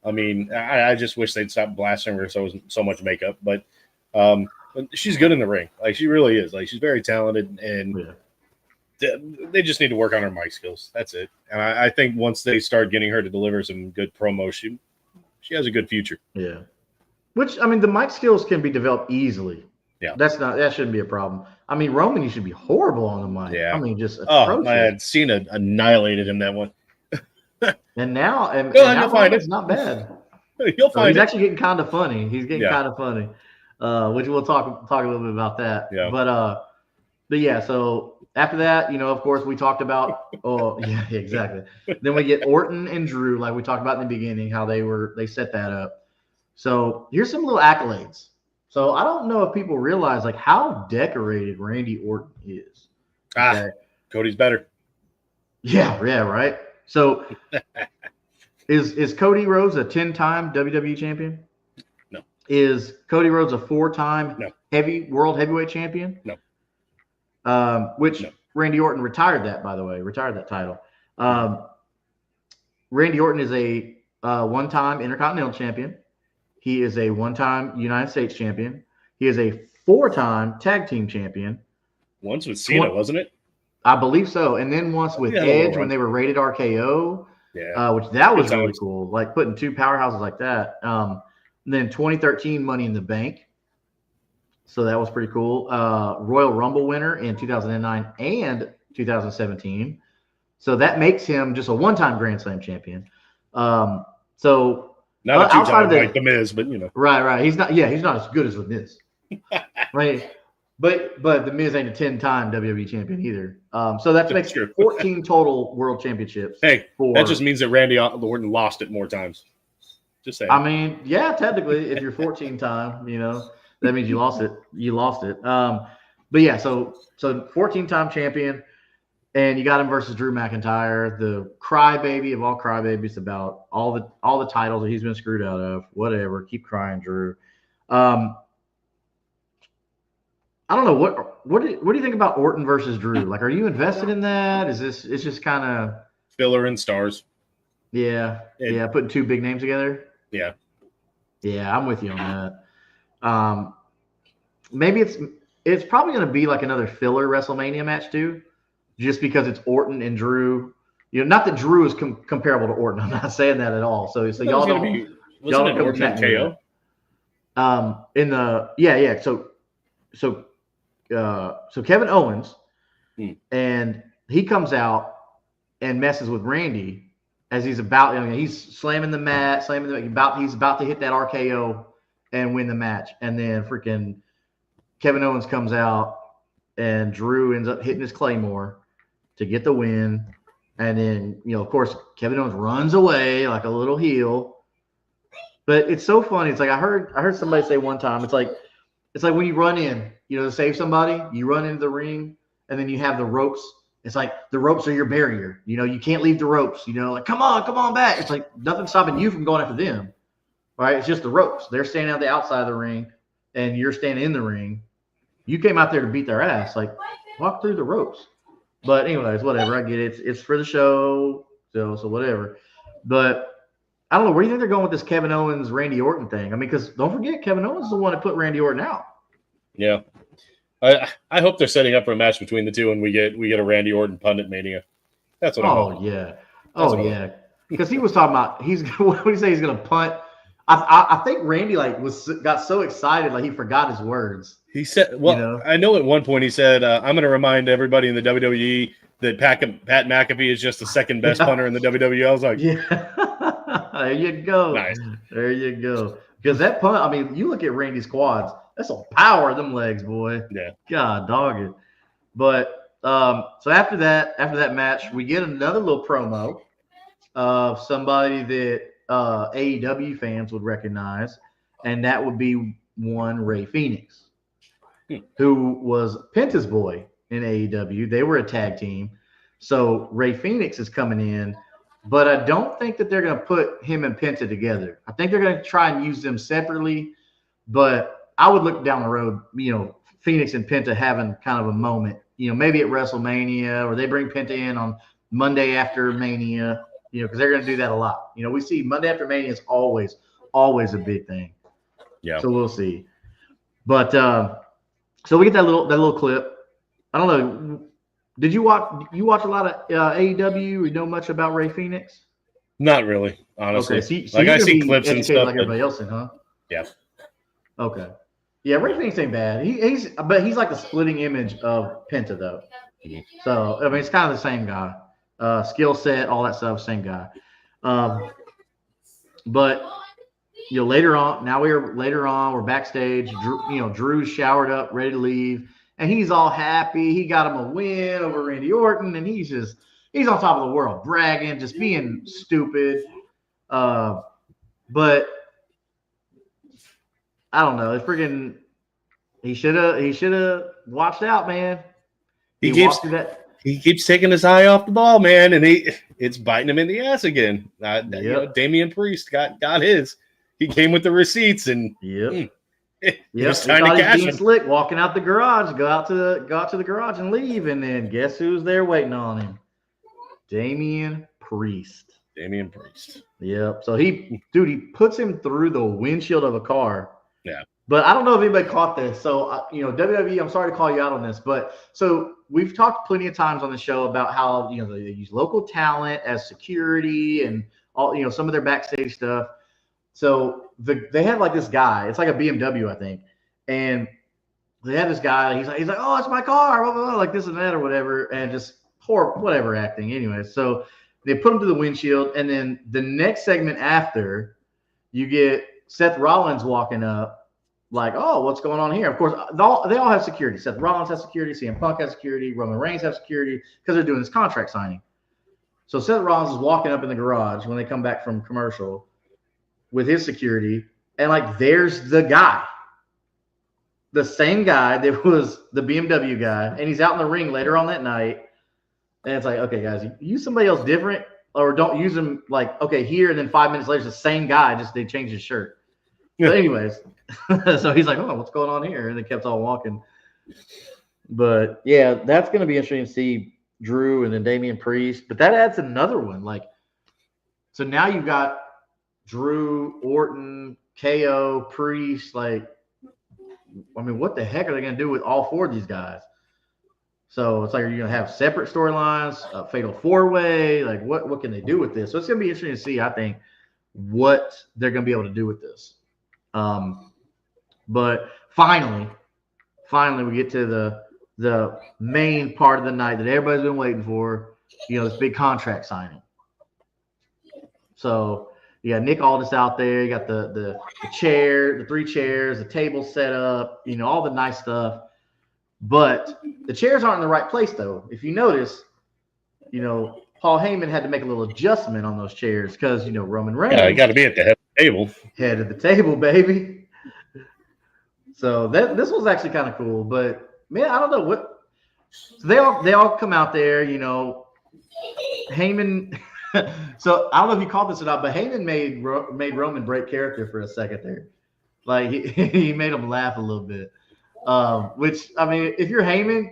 I mean, I just wish they'd stop blasting her so much makeup, but she's good in the ring. Like, she really is. Like, she's very talented, and they just need to work on her mic skills. That's it. And I think once they start getting her to deliver some good promo, she has a good future. Yeah. Which, I mean, the mic skills can be developed easily. Yeah. That shouldn't be a problem. I mean, Roman used to be horrible on the mic. Yeah. I mean, just atrocious. Oh, man, Cena annihilated him that one. And now, you'll find it's not bad. You'll find he's actually getting kind of funny. He's getting kind of funny, which we'll talk a little bit about that. Yeah. But yeah. So after that, of course, we talked about. Oh, yeah, exactly. Then we get Orton and Drew, like we talked about in the beginning, how they set that up. So here's some little accolades. So I don't know if people realize like how decorated Randy Orton is. Okay? Cody's better. Yeah, right. So is Cody Rhodes a 10-time WWE champion? No. Is Cody Rhodes a 4-time world heavyweight champion? No. Randy Orton retired that, by the way, that title. Randy Orton is a 1-time Intercontinental champion. He is a 1-time United States champion. He is a 4-time tag team champion. Once with Cena, wasn't it? I believe so. And then once with Edge when they were rated RKO, which that was really cool. Like putting 2 powerhouses like that. And then 2013 Money in the Bank. So that was pretty cool. Royal Rumble winner in 2009 and 2017. So that makes him just a 1-time Grand Slam champion. So not a 2-time like The Miz, but Right. He's not as good as The Miz. Right. But The Miz ain't a 10-time WWE champion either. So that makes 14 total world championships. Hey, that just means that Randy Orton lost it more times. Just saying. I mean, yeah, technically, if you're 14-time, that means you lost it. But yeah, so 14-time champion, and you got him versus Drew McIntyre, the crybaby of all crybabies about all the titles that he's been screwed out of. Whatever, keep crying, Drew. I don't know what do you think about Orton versus Drew? Like, are you invested in that? It's just kind of filler and stars? Yeah, putting 2 big names together. Yeah, I'm with you on that. Maybe it's probably going to be like another filler WrestleMania match too, just because it's Orton and Drew. Not that Drew is comparable to Orton. I'm not saying that at all. So y'all don't. Wasn't it Orton and KO? So Kevin Owens, and he comes out and messes with Randy as he's about. He's slamming the mat, he's about to hit that RKO and win the match, and then freaking Kevin Owens comes out, and Drew ends up hitting his Claymore to get the win, and then of course Kevin Owens runs away like a little heel. But it's so funny. It's like I heard somebody say one time. It's like when you run in, to save somebody, you run into the ring, and then you have the ropes. It's like the ropes are your barrier. You can't leave the ropes. Like come on back. It's like nothing stopping you from going after them, right? It's just the ropes. They're standing on the outside of the ring, and you're standing in the ring. You came out there to beat their ass. Like walk through the ropes. But anyways, whatever. I get it. It's for the show, so whatever. But I don't know. Where do you think they're going with this Kevin Owens, Randy Orton thing? I mean, because don't forget, Kevin Owens is the one that put Randy Orton out. Yeah. I hope they're setting up for a match between the two, and we get a Randy Orton pundit mania. That's what I'm hoping. Yeah. Yeah. Because he was talking about what did he say? He's going to punt. I think Randy got so excited he forgot his words. He said, "Well, I know at one point he said, I'm going to remind everybody in the WWE that Pat McAfee is just the second best punter in the WWE." I was like, "Yeah, there you go, nice, there you go." Because that punt, I mean, you look at Randy's quads. That's some power of them legs, boy. Yeah, God, dog it. But so after that match, we get another little promo of somebody that AEW fans would recognize, and that would be one Ray Phoenix, who was Penta's boy in AEW. They were a tag team. So Ray Phoenix is coming in, but I don't think that they're going to put him and Penta together. I think they're going to try and use them separately, but I would look down the road, Phoenix and Penta having kind of a moment, maybe at WrestleMania, or they bring Penta in on Monday after Mania, because they're going to do that a lot. We see Monday after Mania is always a big thing. Yeah. So we'll see. But so we get that little clip. I don't know. Did you watch a lot of AEW? Or know much about Ray Phoenix? Not really, honestly. Okay, so I see clips and stuff. Like everybody else, huh? Yeah. Okay. Yeah, Ray Phoenix ain't bad. He's like the splitting image of Penta, though. Mm-hmm. So I mean, it's kind of the same guy. Skill set, all that stuff, same guy. But later on, we're backstage. Drew's showered up, ready to leave, and he's all happy. He got him a win over Randy Orton, and he's on top of the world, bragging, just being stupid. But I don't know. He should have watched out, man. He keeps taking his eye off the ball, man, and it's biting him in the ass again. Damian Priest got his. He came with the receipts, and he was trying to cash him. Slick, walking out the garage, go out to the garage and leave, and then guess who's there waiting on him? Damian Priest. Yep. So he puts him through the windshield of a car. Yeah. But I don't know if anybody caught this. So, WWE, I'm sorry to call you out on this, but so we've talked plenty of times on the show about how, they use local talent as security and all, some of their backstage stuff. So they had this guy, it's like a BMW, I think. And they had this guy, he's like, oh, it's my car, blah, blah, blah, like this and that or whatever. And just poor, whatever acting anyway. So they put him to the windshield. And then the next segment after, you get Seth Rollins walking up. Like, oh, what's going on here? Of course, they all have security. Seth Rollins has security. CM Punk has security. Roman Reigns has security because they're doing this contract signing. So Seth Rollins is walking up in the garage when they come back from commercial with his security. And, there's the guy. The same guy that was the BMW guy. And he's out in the ring later on that night. And it's like, okay, guys, use somebody else different. Or don't use him here. And then 5 minutes later, it's the same guy. Just they changed his shirt. But anyways, so he's like, oh, what's going on here? And they kept on walking. But, yeah, that's going to be interesting to see Drew and then Damian Priest. But that adds another one. So now you've got Drew, Orton, KO, Priest. What the heck are they going to do with all four of these guys? So it's like, are you going to have separate storylines, a fatal four-way? What can they do with this? So it's going to be interesting to see, I think, what they're going to be able to do with this. But finally we get to the main part of the night that everybody's been waiting for, this big contract signing. So you got Nick Aldis out there, you got the chair, the 3 chairs, the table set up, all the nice stuff. But the chairs aren't in the right place though. If you notice, Paul Heyman had to make a little adjustment on those chairs because Roman Reigns. Yeah, you got to be at the head of the table. Head of the table, baby. So this was actually kind of cool, but man, I don't know what. So they all come out there, Heyman. So I don't know if you caught this or not, but Heyman made Roman break character for a second there. He made him laugh a little bit. Which I mean, if you're Heyman,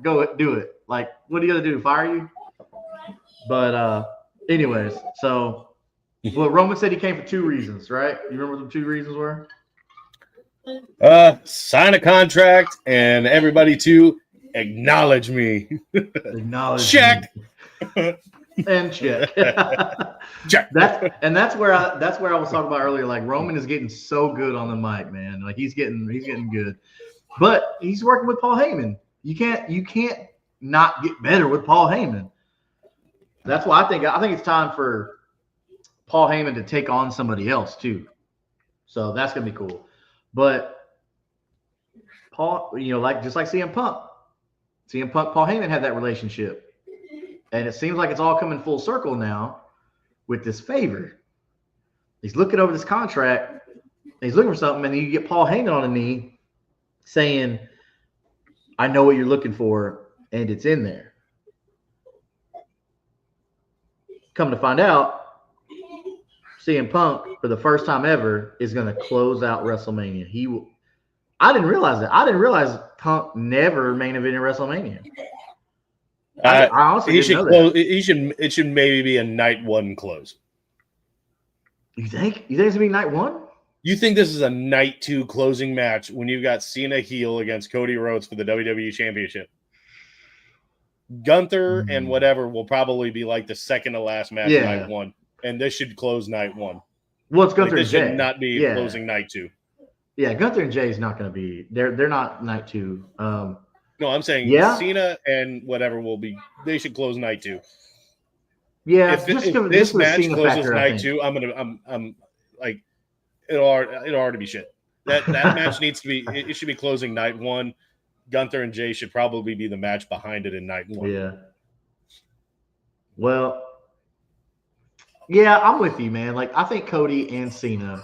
go do it. What are you gonna do? Fire you? But anyways, so Well, Roman said he came for 2 reasons, right? You remember what the 2 reasons were? Sign a contract and everybody to acknowledge me. Acknowledge Check. me. And check. Check. That's where I was talking about earlier. Like Roman is getting so good on the mic, man. Like he's getting good. But he's working with Paul Heyman. You can't not get better with Paul Heyman. That's why I think it's time for Paul Heyman to take on somebody else too. So that's gonna be cool. But Paul, just like CM Punk, Paul Heyman had that relationship. And it seems like it's all coming full circle now with this favor. He's looking over this contract, he's looking for something, and you get Paul Heyman on a knee saying, I know what you're looking for, and it's in there. Come to find out, CM Punk, for the first time ever, is going to close out WrestleMania. I didn't realize that. I didn't realize Punk never main evented WrestleMania. I honestly didn't know that. It should maybe be a night 1 close. You think it's going to be night 1? You think this is a night 2 closing match when you've got Cena heel against Cody Rhodes for the WWE Championship? Gunther and whatever will probably be like the second to last match night 1. And this should close night 1. Well, it's Gunther and Jay. This should not be closing night 2. Yeah, Gunther and Jay is not going to be. They're not night 2. No, I'm saying Cena and whatever will be. They should close night 2. Yeah, if this match closes night 2, I'm like it'll already be shit. That match needs to be. It should be closing night 1. Gunther and Jay should probably be the match behind it in night 1. Yeah. Well, yeah, I'm with you, man. Like I think Cody and Cena,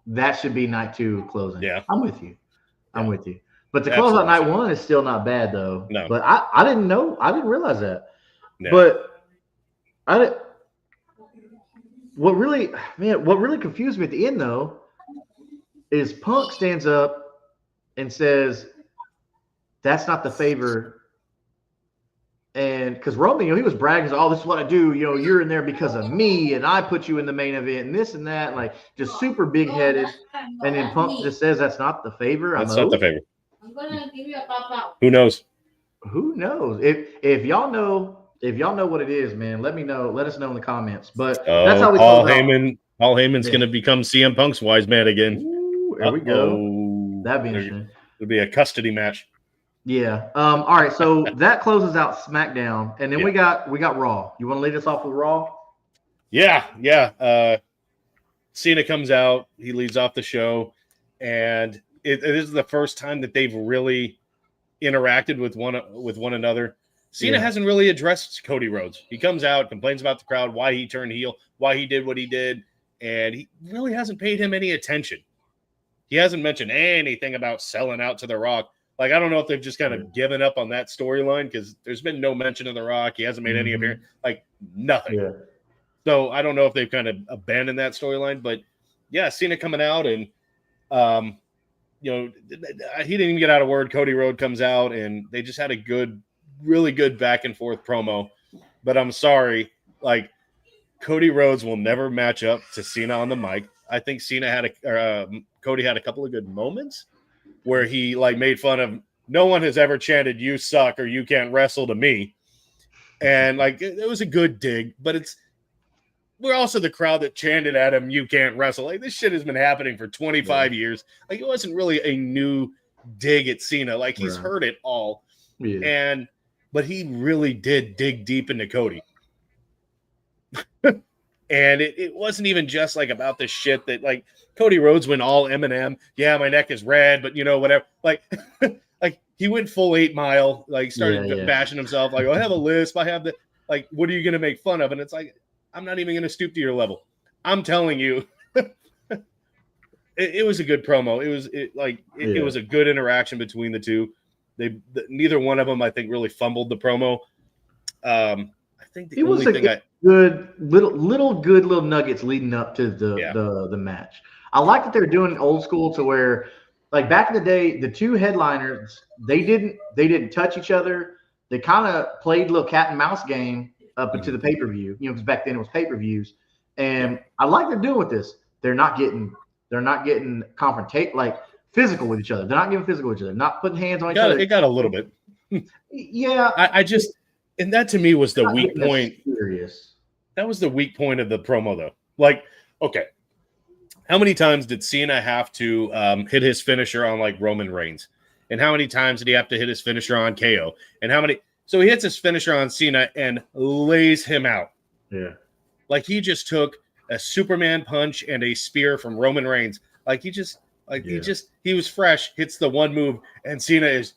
that should be night 2 closing. Yeah, I'm with you. But to close out night 1 is still not bad though. No. But I didn't know. I didn't realize that. No. But what really confused me at the end though is Punk stands up and says, that's not the favor. And because Roman, he was bragging, oh, this is what I do. You're in there because of me, and I put you in the main event, and this and that, and like just super big headed. And then Punk just says that's not the favor. That's not the favor. I'm gonna give you a pop out. Who knows? Who knows? If y'all know what it is, man, let me know. Let us know in the comments. But that's how we Paul Heyman's gonna become CM Punk's wise man again. Ooh, there we go. That'd be interesting. It'll be a custody match. Yeah. All right. So that closes out SmackDown, and then we got Raw. You want to lead us off with Raw? Yeah. Cena comes out. He leads off the show, and it is the first time that they've really interacted with one another. Cena hasn't really addressed Cody Rhodes. He comes out, complains about the crowd, why he turned heel, why he did what he did, and he really hasn't paid him any attention. He hasn't mentioned anything about selling out to The Rock. Like, I don't know if they've just kind of given up on that storyline because there's been no mention of The Rock. He hasn't made any appearance, like nothing. Yeah. So I don't know if they've kind of abandoned that storyline. But, yeah, Cena coming out and, he didn't even get out a word. Cody Rhodes comes out and they just had a really good back and forth promo. But I'm sorry, like, Cody Rhodes will never match up to Cena on the mic. I think Cody had a couple of good moments where he like made fun of no one has ever chanted "you suck" or "you can't wrestle" to me, and like it was a good dig. But we're also the crowd that chanted at him "you can't wrestle." Like this shit has been happening for 25 years. Like it wasn't really a new dig at Cena. Like he's heard it all, but he really did dig deep into Cody. And it wasn't even just like about the shit that like Cody Rhodes went all Eminem. Yeah, my neck is red, but whatever. Like, like he went full 8 Mile, like started bashing himself. Like, I have a lisp. I have the like. What are you gonna make fun of? And it's like, I'm not even gonna stoop to your level. I'm telling you, it was a good promo. It was a good interaction between the two. Neither one of them, I think, really fumbled the promo. I think the only thing good little nuggets leading up to the match. I like that they're doing old school to where, like back in the day, the two headliners they didn't touch each other. They kind of played a little cat and mouse game up into the pay-per-view. Because back then it was pay-per-views, And I like they're doing with this. They're not getting confrontate like physical with each other. They're not getting physical with each other. Not putting hands on each other. It got a little bit. Yeah. I just, and that to me was the weak point. Serious. That was the weak point of the promo, though. Like, okay, how many times did Cena have to hit his finisher on like Roman Reigns? And how many times did he have to hit his finisher on KO? And how many? So he hits his finisher on Cena and lays him out. Yeah. Like he just took a Superman punch and a spear from Roman Reigns. Like he was fresh, hits the one move, and Cena is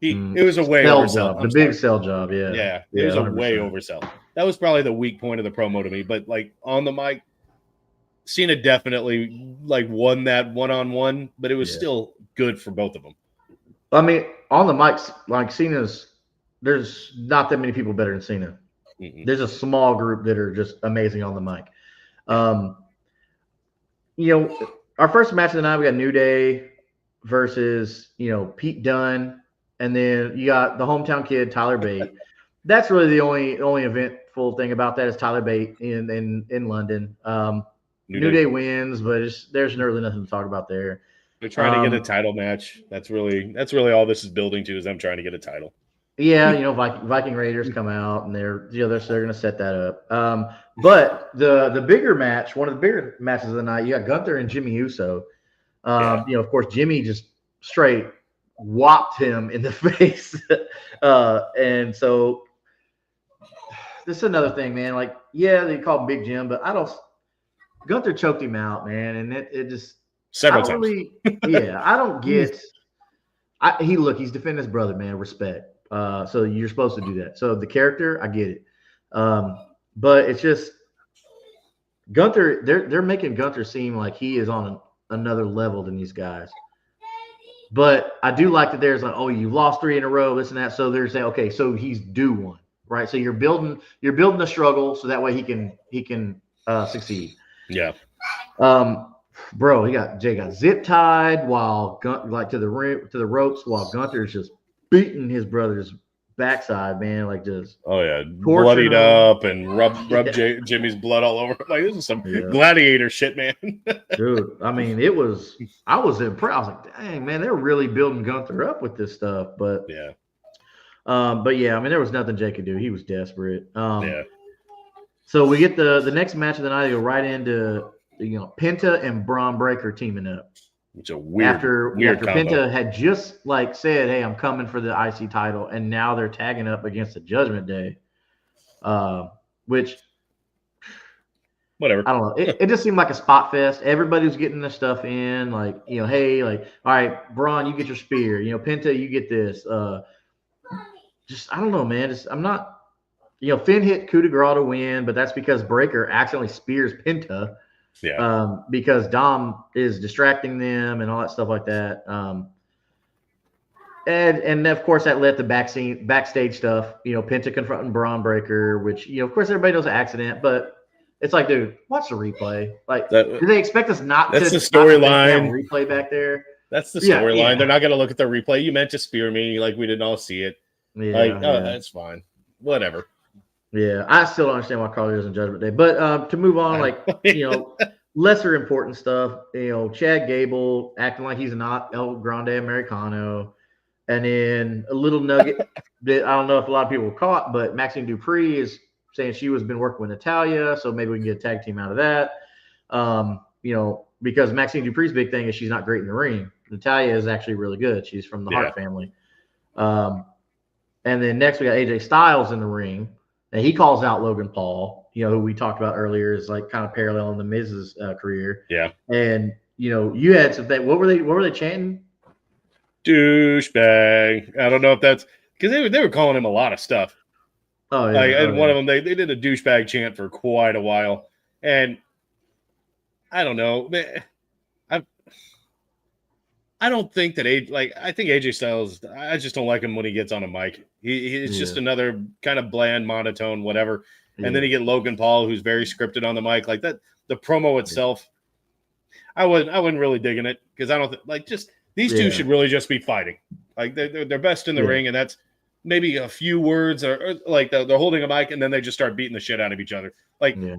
it was a way oversell. The big sell job, yeah. Yeah, it was a 100%. Way oversell. That was probably the weak point of the promo to me. But like on the mic, Cena definitely like won that one-on-one, but it was still good for both of them. I mean, on the mics, like there's not that many people better than Cena. Mm-hmm. There's a small group that are just amazing on the mic. Our first match of the night, we got New Day versus, Pete Dunne. And then you got the hometown kid, Tyler Bate. That's really the only eventful thing about that is Tyler Bate in London. New Day wins, but there's really nothing to talk about there. They're trying to get a title match. That's really all this is building to is them trying to get a title. Yeah, Viking Raiders come out and they're going to set that up. But the bigger match, one of the bigger matches of the night, you got Gunther and Jimmy Uso. Of course, Jimmy just straight whopped him in the face. And so this is another thing, man. Like, yeah, they call him Big Jim, but Gunther choked him out, man, and it just several times. I don't get. He's defending his brother, man. Respect. So you're supposed to do that. So the character, I get it, but it's just Gunther. They're making Gunther seem like he is on another level than these guys. But I do like that there's like, oh, you lost 3 in a row, this and that. So they're saying, okay, so he's due one, right? So you're building a struggle so that way he can succeed. Yeah. Bro, Jay got zip tied while to the ropes while Gunther's just beating his brother's backside, man, like just bloodied up and rub Jimmy's blood all over. Like this is some gladiator shit, man. Dude, I mean, I was impressed. I was like, dang, man, they're really building Gunther up with this stuff. But I mean, there was nothing Jay could do. He was desperate. So we get the next match of the night. Go right into Penta and Braun Breaker teaming up. It's a weird after combo. Penta had just said, "Hey, I'm coming for the IC title," and now they're tagging up against the Judgment Day, which whatever. I don't know. It just seemed like a spot fest. Everybody was getting their stuff in, hey, all right, Braun, you get your spear. Penta, you get this. Just I don't know, man. I'm not. Finn hit coup de grace to win, but that's because Breaker accidentally spears Penta. Yeah. Because Dom is distracting them and all that stuff like that. And of course that led to backstage stuff. Penta confronting Braun Breaker, which of course everybody knows an accident, but it's like, dude, watch the replay. Like, do they expect us not to? That's the storyline. Replay back there. That's the storyline. Yeah. They're not going to look at the replay. You meant to spear me, like we didn't all see it. That's fine. Whatever. Yeah, I still don't understand why Carly doesn't Judgment Day. But to move on, lesser important stuff. Chad Gable acting like he's not El Grande Americano, and then a little nugget that I don't know if a lot of people caught, but Maxine Dupree is saying she was been working with Natalya, so maybe we can get a tag team out of that. Because Maxine Dupree's big thing is she's not great in the ring. Natalya is actually really good. She's from the Hart family. And then next we got AJ Styles in the ring. And he calls out Logan Paul, who we talked about earlier is like kind of paralleling the Miz's career. Yeah. And you had some things. What were they chanting? Douchebag. I don't know if that's because they were calling him a lot of stuff. Oh yeah. One of them they did a douchebag chant for quite a while, and I don't know. I don't think that I think AJ Styles. I just don't like him when he gets on a mic. He's just another kind of bland, monotone, whatever. And then you get Logan Paul, who's very scripted on the mic, like that. The promo itself, I wasn't really digging it because I don't these two should really just be fighting. Like they're best in the ring, and that's maybe a few words or like they're holding a mic and then they just start beating the shit out of each other. Like I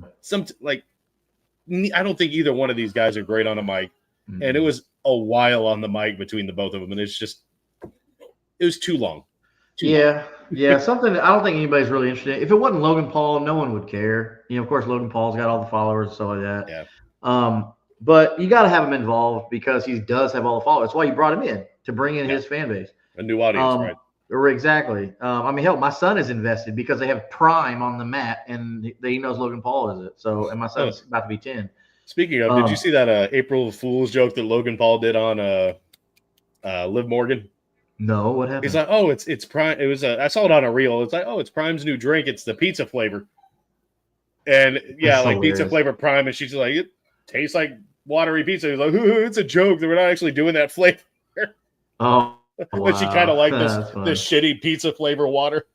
don't think either one of these guys are great on a mic. Mm-hmm. And it was a while on the mic between the both of them. And it was too long. Yeah. Something that I don't think anybody's really interested in. If it wasn't Logan Paul, no one would care. Of course, Logan Paul's got all the followers and stuff like that. Yeah. But you got to have him involved because he does have all the followers. That's why you brought him in, to bring in his fan base. A new audience, right? Exactly. Hell, my son is invested because they have Prime on the mat, and he knows Logan Paul is it. So, and my son's about to be 10. Speaking of, did you see that April Fool's joke that Logan Paul did on Liv Morgan? No, what happened? He's like, oh, it's Prime. It was I saw it on a reel. It's like, oh, it's Prime's new drink. It's the pizza flavor. And yeah, like hilarious. Pizza flavor Prime, and she's like, it tastes like watery pizza. He's like, it's a joke that we're not actually doing that flavor. Oh, wow. But she kind of liked this shitty pizza flavor water.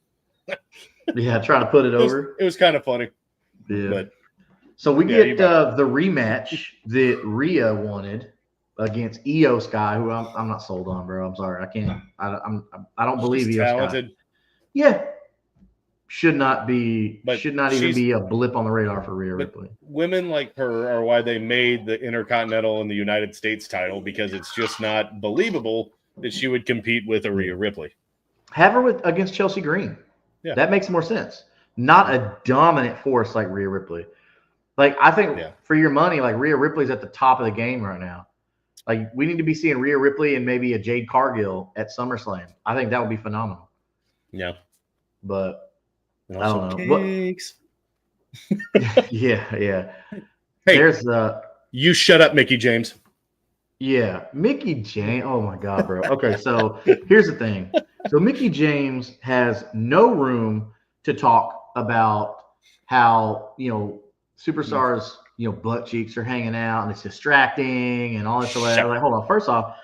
Yeah, trying to put it over. It was kind of funny. Yeah. But, so we get the rematch that Rhea wanted against Io Sky, who I'm not sold on, bro. I'm sorry, I can't. I don't believe Io talented. Sky. Yeah. Should not even be a blip on the radar for Rhea Ripley. Women like her are why they made the Intercontinental and the United States title, because it's just not believable that she would compete with a Rhea Ripley. Have her against Chelsea Green. Yeah. That makes more sense. Not a dominant force like Rhea Ripley. Like, I think for your money, like Rhea Ripley's at the top of the game right now. Like, we need to be seeing Rhea Ripley and maybe a Jade Cargill at SummerSlam. I think that would be phenomenal. Yeah. But I don't know. Cakes. Yeah. Hey, there's you shut up, Mickie James. Yeah, Mickie James. Oh my God, bro. Okay, so here's the thing. So Mickie James has no room to talk about how, superstars, butt cheeks are hanging out and it's distracting and all this stuff. Like, hold on. First off,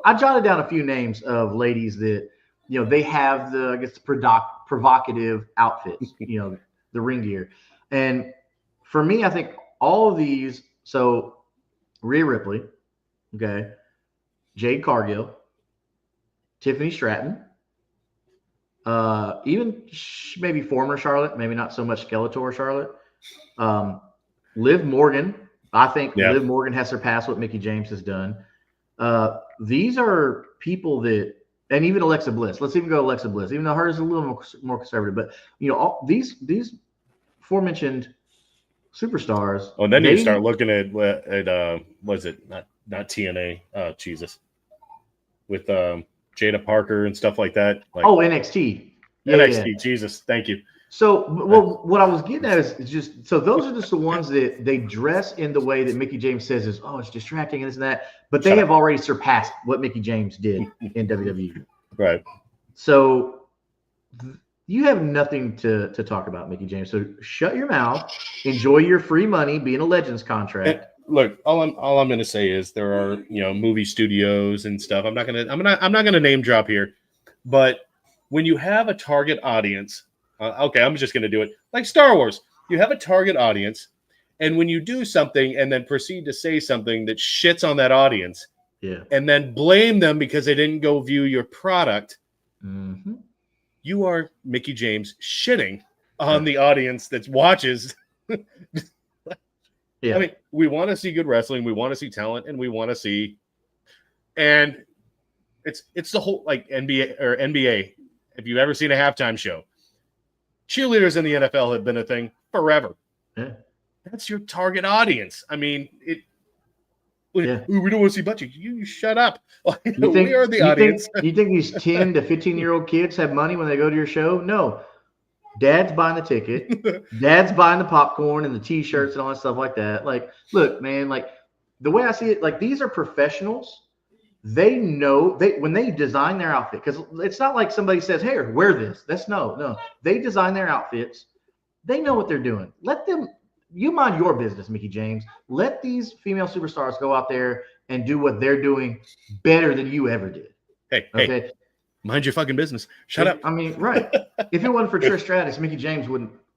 I jotted down a few names of ladies that, they have the provocative outfits, the ring gear. And for me, I think all of these, so Rhea Ripley, okay, Jade Cargill, Tiffany Stratton, even maybe former Charlotte, maybe not so much Skeletor Charlotte, Liv Morgan. I think Liv Morgan has surpassed what Mickie James has done. These are people that, and even Alexa Bliss. Let's even go Alexa Bliss, even though hers is a little more conservative. But all these aforementioned superstars. Oh, then you start looking at was it not TNA? Jesus, with Jada Parker and stuff like that. Like, NXT. NXT. Yeah. Jesus, thank you. So, what I was getting at is just, so those are just the ones that they dress in the way that Mickie James says is, it's distracting and this and that, but they have already surpassed what Mickie James did in WWE. Right. So you have nothing to talk about, Mickie James. So shut your mouth, enjoy your free money, be in a Legends contract. And look, all I'm going to say is there are, movie studios and stuff. I'm not going to name drop here, but when you have a target audience, okay, I'm just going to do it like Star Wars. You have a target audience, and when you do something and then proceed to say something that shits on that audience, and then blame them because they didn't go view your product, you are Mickie James shitting on the audience that watches. I mean, we want to see good wrestling, we want to see talent, and we want to see, and it's the whole, like, NBA. If you've ever seen a halftime show, cheerleaders in the NFL have been a thing forever. Yeah. That's your target audience. I mean, we don't want to see butt cheeks. You shut up. We are the audience. You think these 10 to 15-year-old kids have money when they go to your show? No. Dad's buying the ticket. Dad's buying the popcorn and the T-shirts and all that stuff like that. Like, look, man, like, the way I see it, like, these are professionals. They know when they design their outfit, because it's not like somebody says, "Hey, wear this." That's no. They design their outfits. They know what they're doing. Let them. You mind your business, Mickie James. Let these female superstars go out there and do what they're doing better than you ever did. Hey, mind your fucking business. Shut up. I mean, right. If it wasn't for Trish Stratus, Mickie James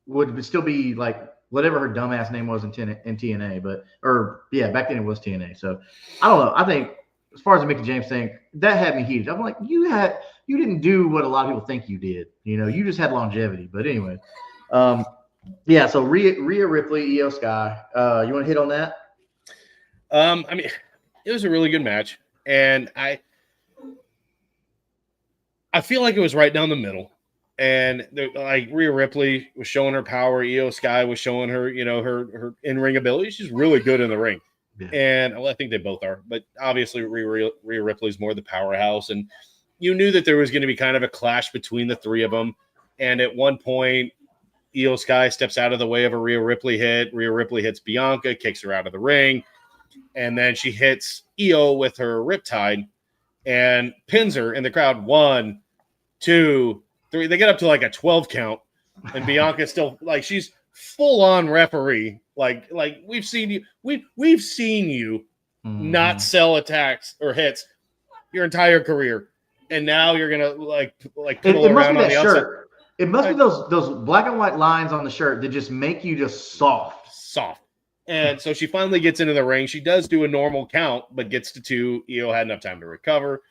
would still be like whatever her dumbass name was in TNA. Back then it was TNA. So I don't know. I think as far as the Mickey James thing, that had me heated. I'm like, you didn't do what a lot of people think you did. You just had longevity. But anyway, yeah. So Rhea Ripley, Io Sky. You want to hit on that? I mean, it was a really good match, and I feel like it was right down the middle. And like Rhea Ripley was showing her power, Io Sky was showing her, her in-ring ability. She's really good in the ring. Yeah. And I think they both are, but obviously Rhea Ripley's more the powerhouse. And you knew that there was going to be kind of a clash between the three of them. And at one point, Io Sky steps out of the way of a Rhea Ripley hit. Rhea Ripley hits Bianca, kicks her out of the ring. And then she hits Io with her Riptide and pins her in the crowd. 1, 2, 3. They get up to like a 12 count. And Bianca's still like, she's full on referee. Like we've seen you. We've seen you not sell attacks or hits your entire career. And now you're going to like piddle around on the outside. It must be those black and white lines on the shirt that just make you just soft. And so she finally gets into the ring. She does do a normal count, but gets to 2. Io had enough time to recover.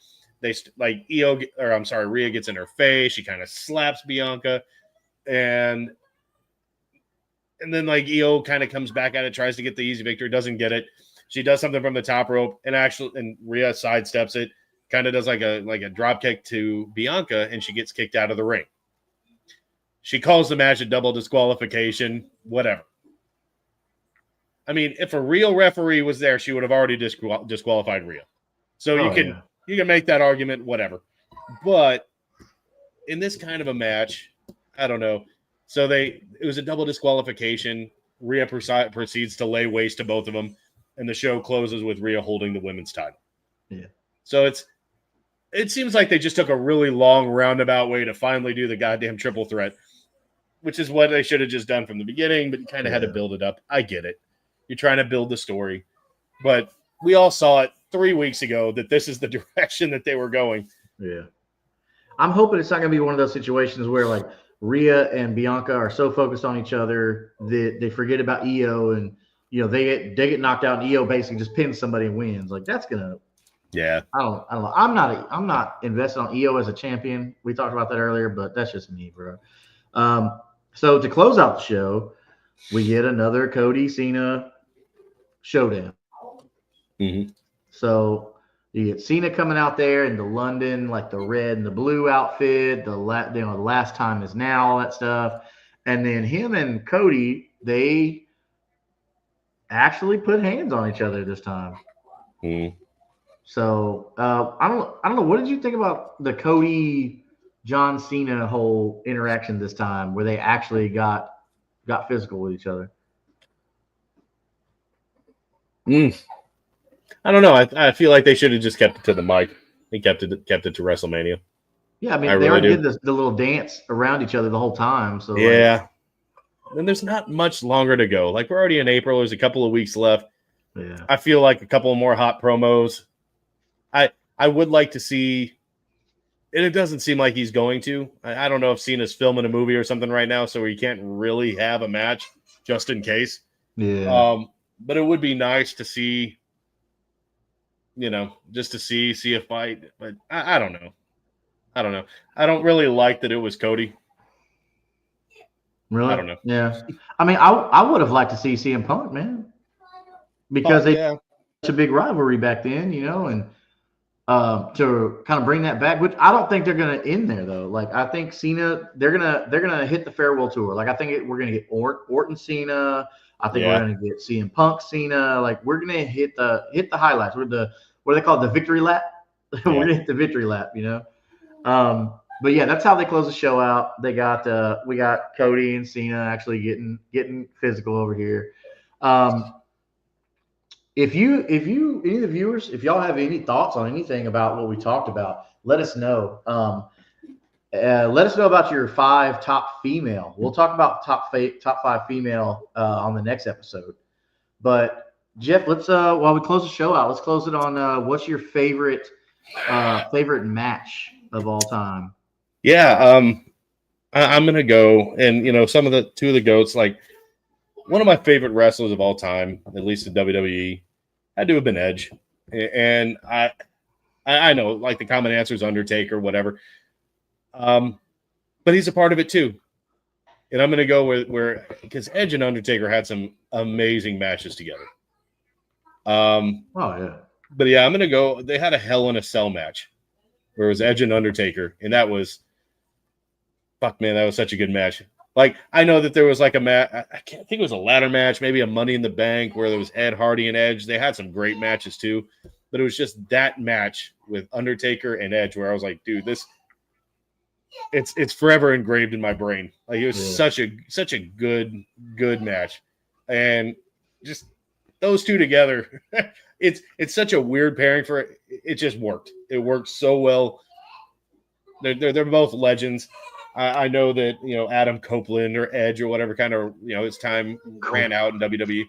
Rhea gets in her face. She kind of slaps Bianca, and then like Io kind of comes back at it, tries to get the easy victory, doesn't get it. She does something from the top rope, and Rhea sidesteps it, kind of does like a drop kick to Bianca, and she gets kicked out of the ring. She calls the match a double disqualification, whatever. I mean, if a real referee was there, she would have already disqualified Rhea. So you can make that argument, whatever. But in this kind of a match, I don't know. So it was a double disqualification. Rhea proceeds to lay waste to both of them, and the show closes with Rhea holding the women's title. Yeah. So it seems like they just took a really long roundabout way to finally do the goddamn triple threat, which is what they should have just done from the beginning, but you kind of had to build it up. I get it. You're trying to build the story. But we all saw it 3 weeks ago that this is the direction that they were going. Yeah. I'm hoping it's not going to be one of those situations where like Rhea and Bianca are so focused on each other that they forget about Io, and they get knocked out, and Io basically just pins somebody and wins. Like that's gonna. Yeah. I don't know. I'm not invested on Io as a champion. We talked about that earlier, but that's just me, bro. So to close out the show, we get another Cody Cena showdown. Mm-hmm. So you get Cena coming out there in the London, like the red and the blue outfit. The last time is now, all that stuff. And then him and Cody, they actually put hands on each other this time. Mm-hmm. So I don't know. What did you think about the Cody John Cena whole interaction this time, where they actually got physical with each other? I don't know. I feel like they should have just kept it to the mic. They kept it to WrestleMania. Yeah, I mean, they already did the little dance around each other the whole time. So yeah. And there's not much longer to go. Like we're already in April. There's a couple of weeks left. Yeah. I feel like a couple more hot promos. I would like to see, and it doesn't seem like he's going to. I don't know if Cena's filming a movie or something right now, so he can't really have a match just in case. Yeah. But it would be nice to see, just to see a fight. But I don't know. I don't really like that it was Cody. Really? I don't know. Yeah. I mean, I would have liked to see CM Punk, man, because they had such a big rivalry back then, and to kind of bring that back, which I don't think they're going to end there though. Like I think Cena, they're gonna hit the farewell tour. Like I think we're gonna get Orton Cena. I think we're gonna get CM Punk Cena. Like we're gonna hit the highlights. What do they call it? The victory lap. Yeah. We're gonna hit the victory lap. But yeah, that's how they close the show out. We got Cody and Cena actually getting physical over here. If any of the viewers, if y'all have any thoughts on anything about what we talked about, let us know. Let us know about your 5 top female. We'll talk about top 5 female on the next episode. But Jeff, let's while we close the show out, let's close it on what's your favorite match of all time? Yeah, I'm gonna go, and two of the goats, like one of my favorite wrestlers of all time, at least in WWE, had to have been Edge, and I know, like the common answer is Undertaker, whatever. But he's a part of it too. And I'm going to go where because Edge and Undertaker had some amazing matches together. Oh yeah. But yeah, I'm going to go. They had a Hell in a Cell match where it was Edge and Undertaker, and that was fuck man, that was such a good match. Like I know that there was like a match. I can't think it was a ladder match, maybe a Money in the Bank where there was Ed Hardy and Edge. They had some great matches too, but it was just that match with Undertaker and Edge where I was like, dude, this. It's forever engraved in my brain. Like it was such a good match, and just those two together, it's such a weird pairing for it. It just worked. It worked so well. They're both legends. I know that Adam Copeland or Edge or whatever kind of his time ran out in WWE.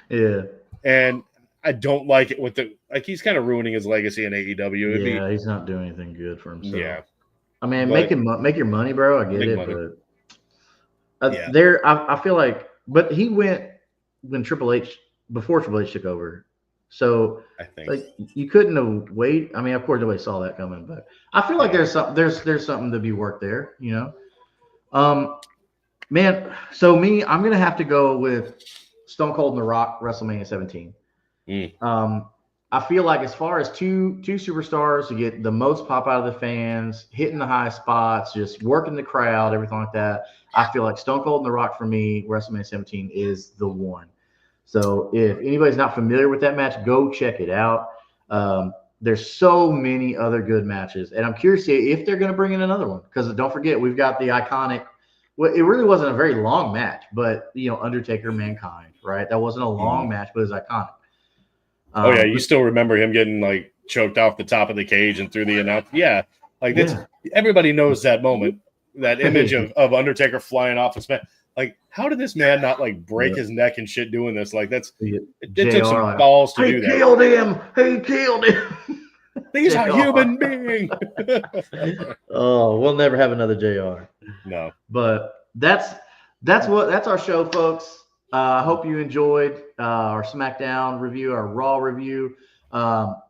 Yeah, and I don't like it with he's kind of ruining his legacy in AEW. He's not doing anything good for himself. Yeah. I mean, make your money, bro. I get it, money. but I feel like, but he went when before Triple H took over, so I think like you couldn't have waited. I mean, of course, nobody saw that coming, but I feel like there's something to be worked there, Man, so I'm gonna have to go with Stone Cold and The Rock, WrestleMania 17. I feel like as far as two superstars to get the most pop out of the fans, hitting the high spots, just working the crowd, everything like that, I feel like Stone Cold and The Rock for me, WrestleMania 17 is the one. So if anybody's not familiar with that match, go check it out. There's so many other good matches, and I'm curious to see if they're going to bring in another one because don't forget we've got the iconic. Well, it really wasn't a very long match, but Undertaker, Mankind, right? That wasn't a long match, but it was iconic. Oh yeah, you still remember him getting like choked off the top of the cage and through the announcement? Yeah, like everybody knows that moment, that image of Undertaker flying off his man. Like, how did this man not like break his neck and shit doing this? Like, it took some balls to do that. He killed him. He's a human being. Oh, we'll never have another JR. No, but that's our show, folks. I hope you enjoyed our SmackDown review, our Raw review.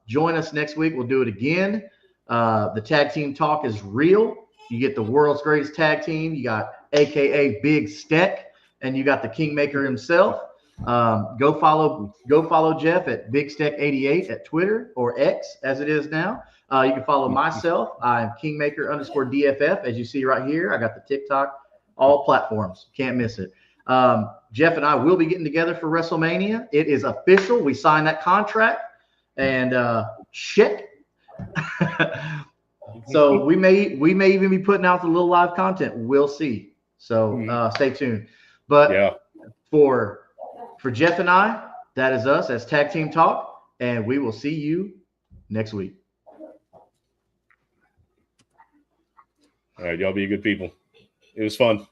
Join us next week. We'll do it again. The tag team talk is real. You get the world's greatest tag team. You got AKA Big Steck, and you got the Kingmaker himself. Go follow Jeff at Big Steck 88 at Twitter, or X as it is now. You can follow myself. I'm Kingmaker_DFF, as you see right here. I got the TikTok, all platforms. Can't miss it. Jeff and I will be getting together for WrestleMania. It is official. We signed that contract, and shit. So we may even be putting out the little live content. We'll see. So stay tuned. But for Jeff and I, that is us. That's Tag Team Talk, and we will see you next week. All right, y'all be good people. It was fun.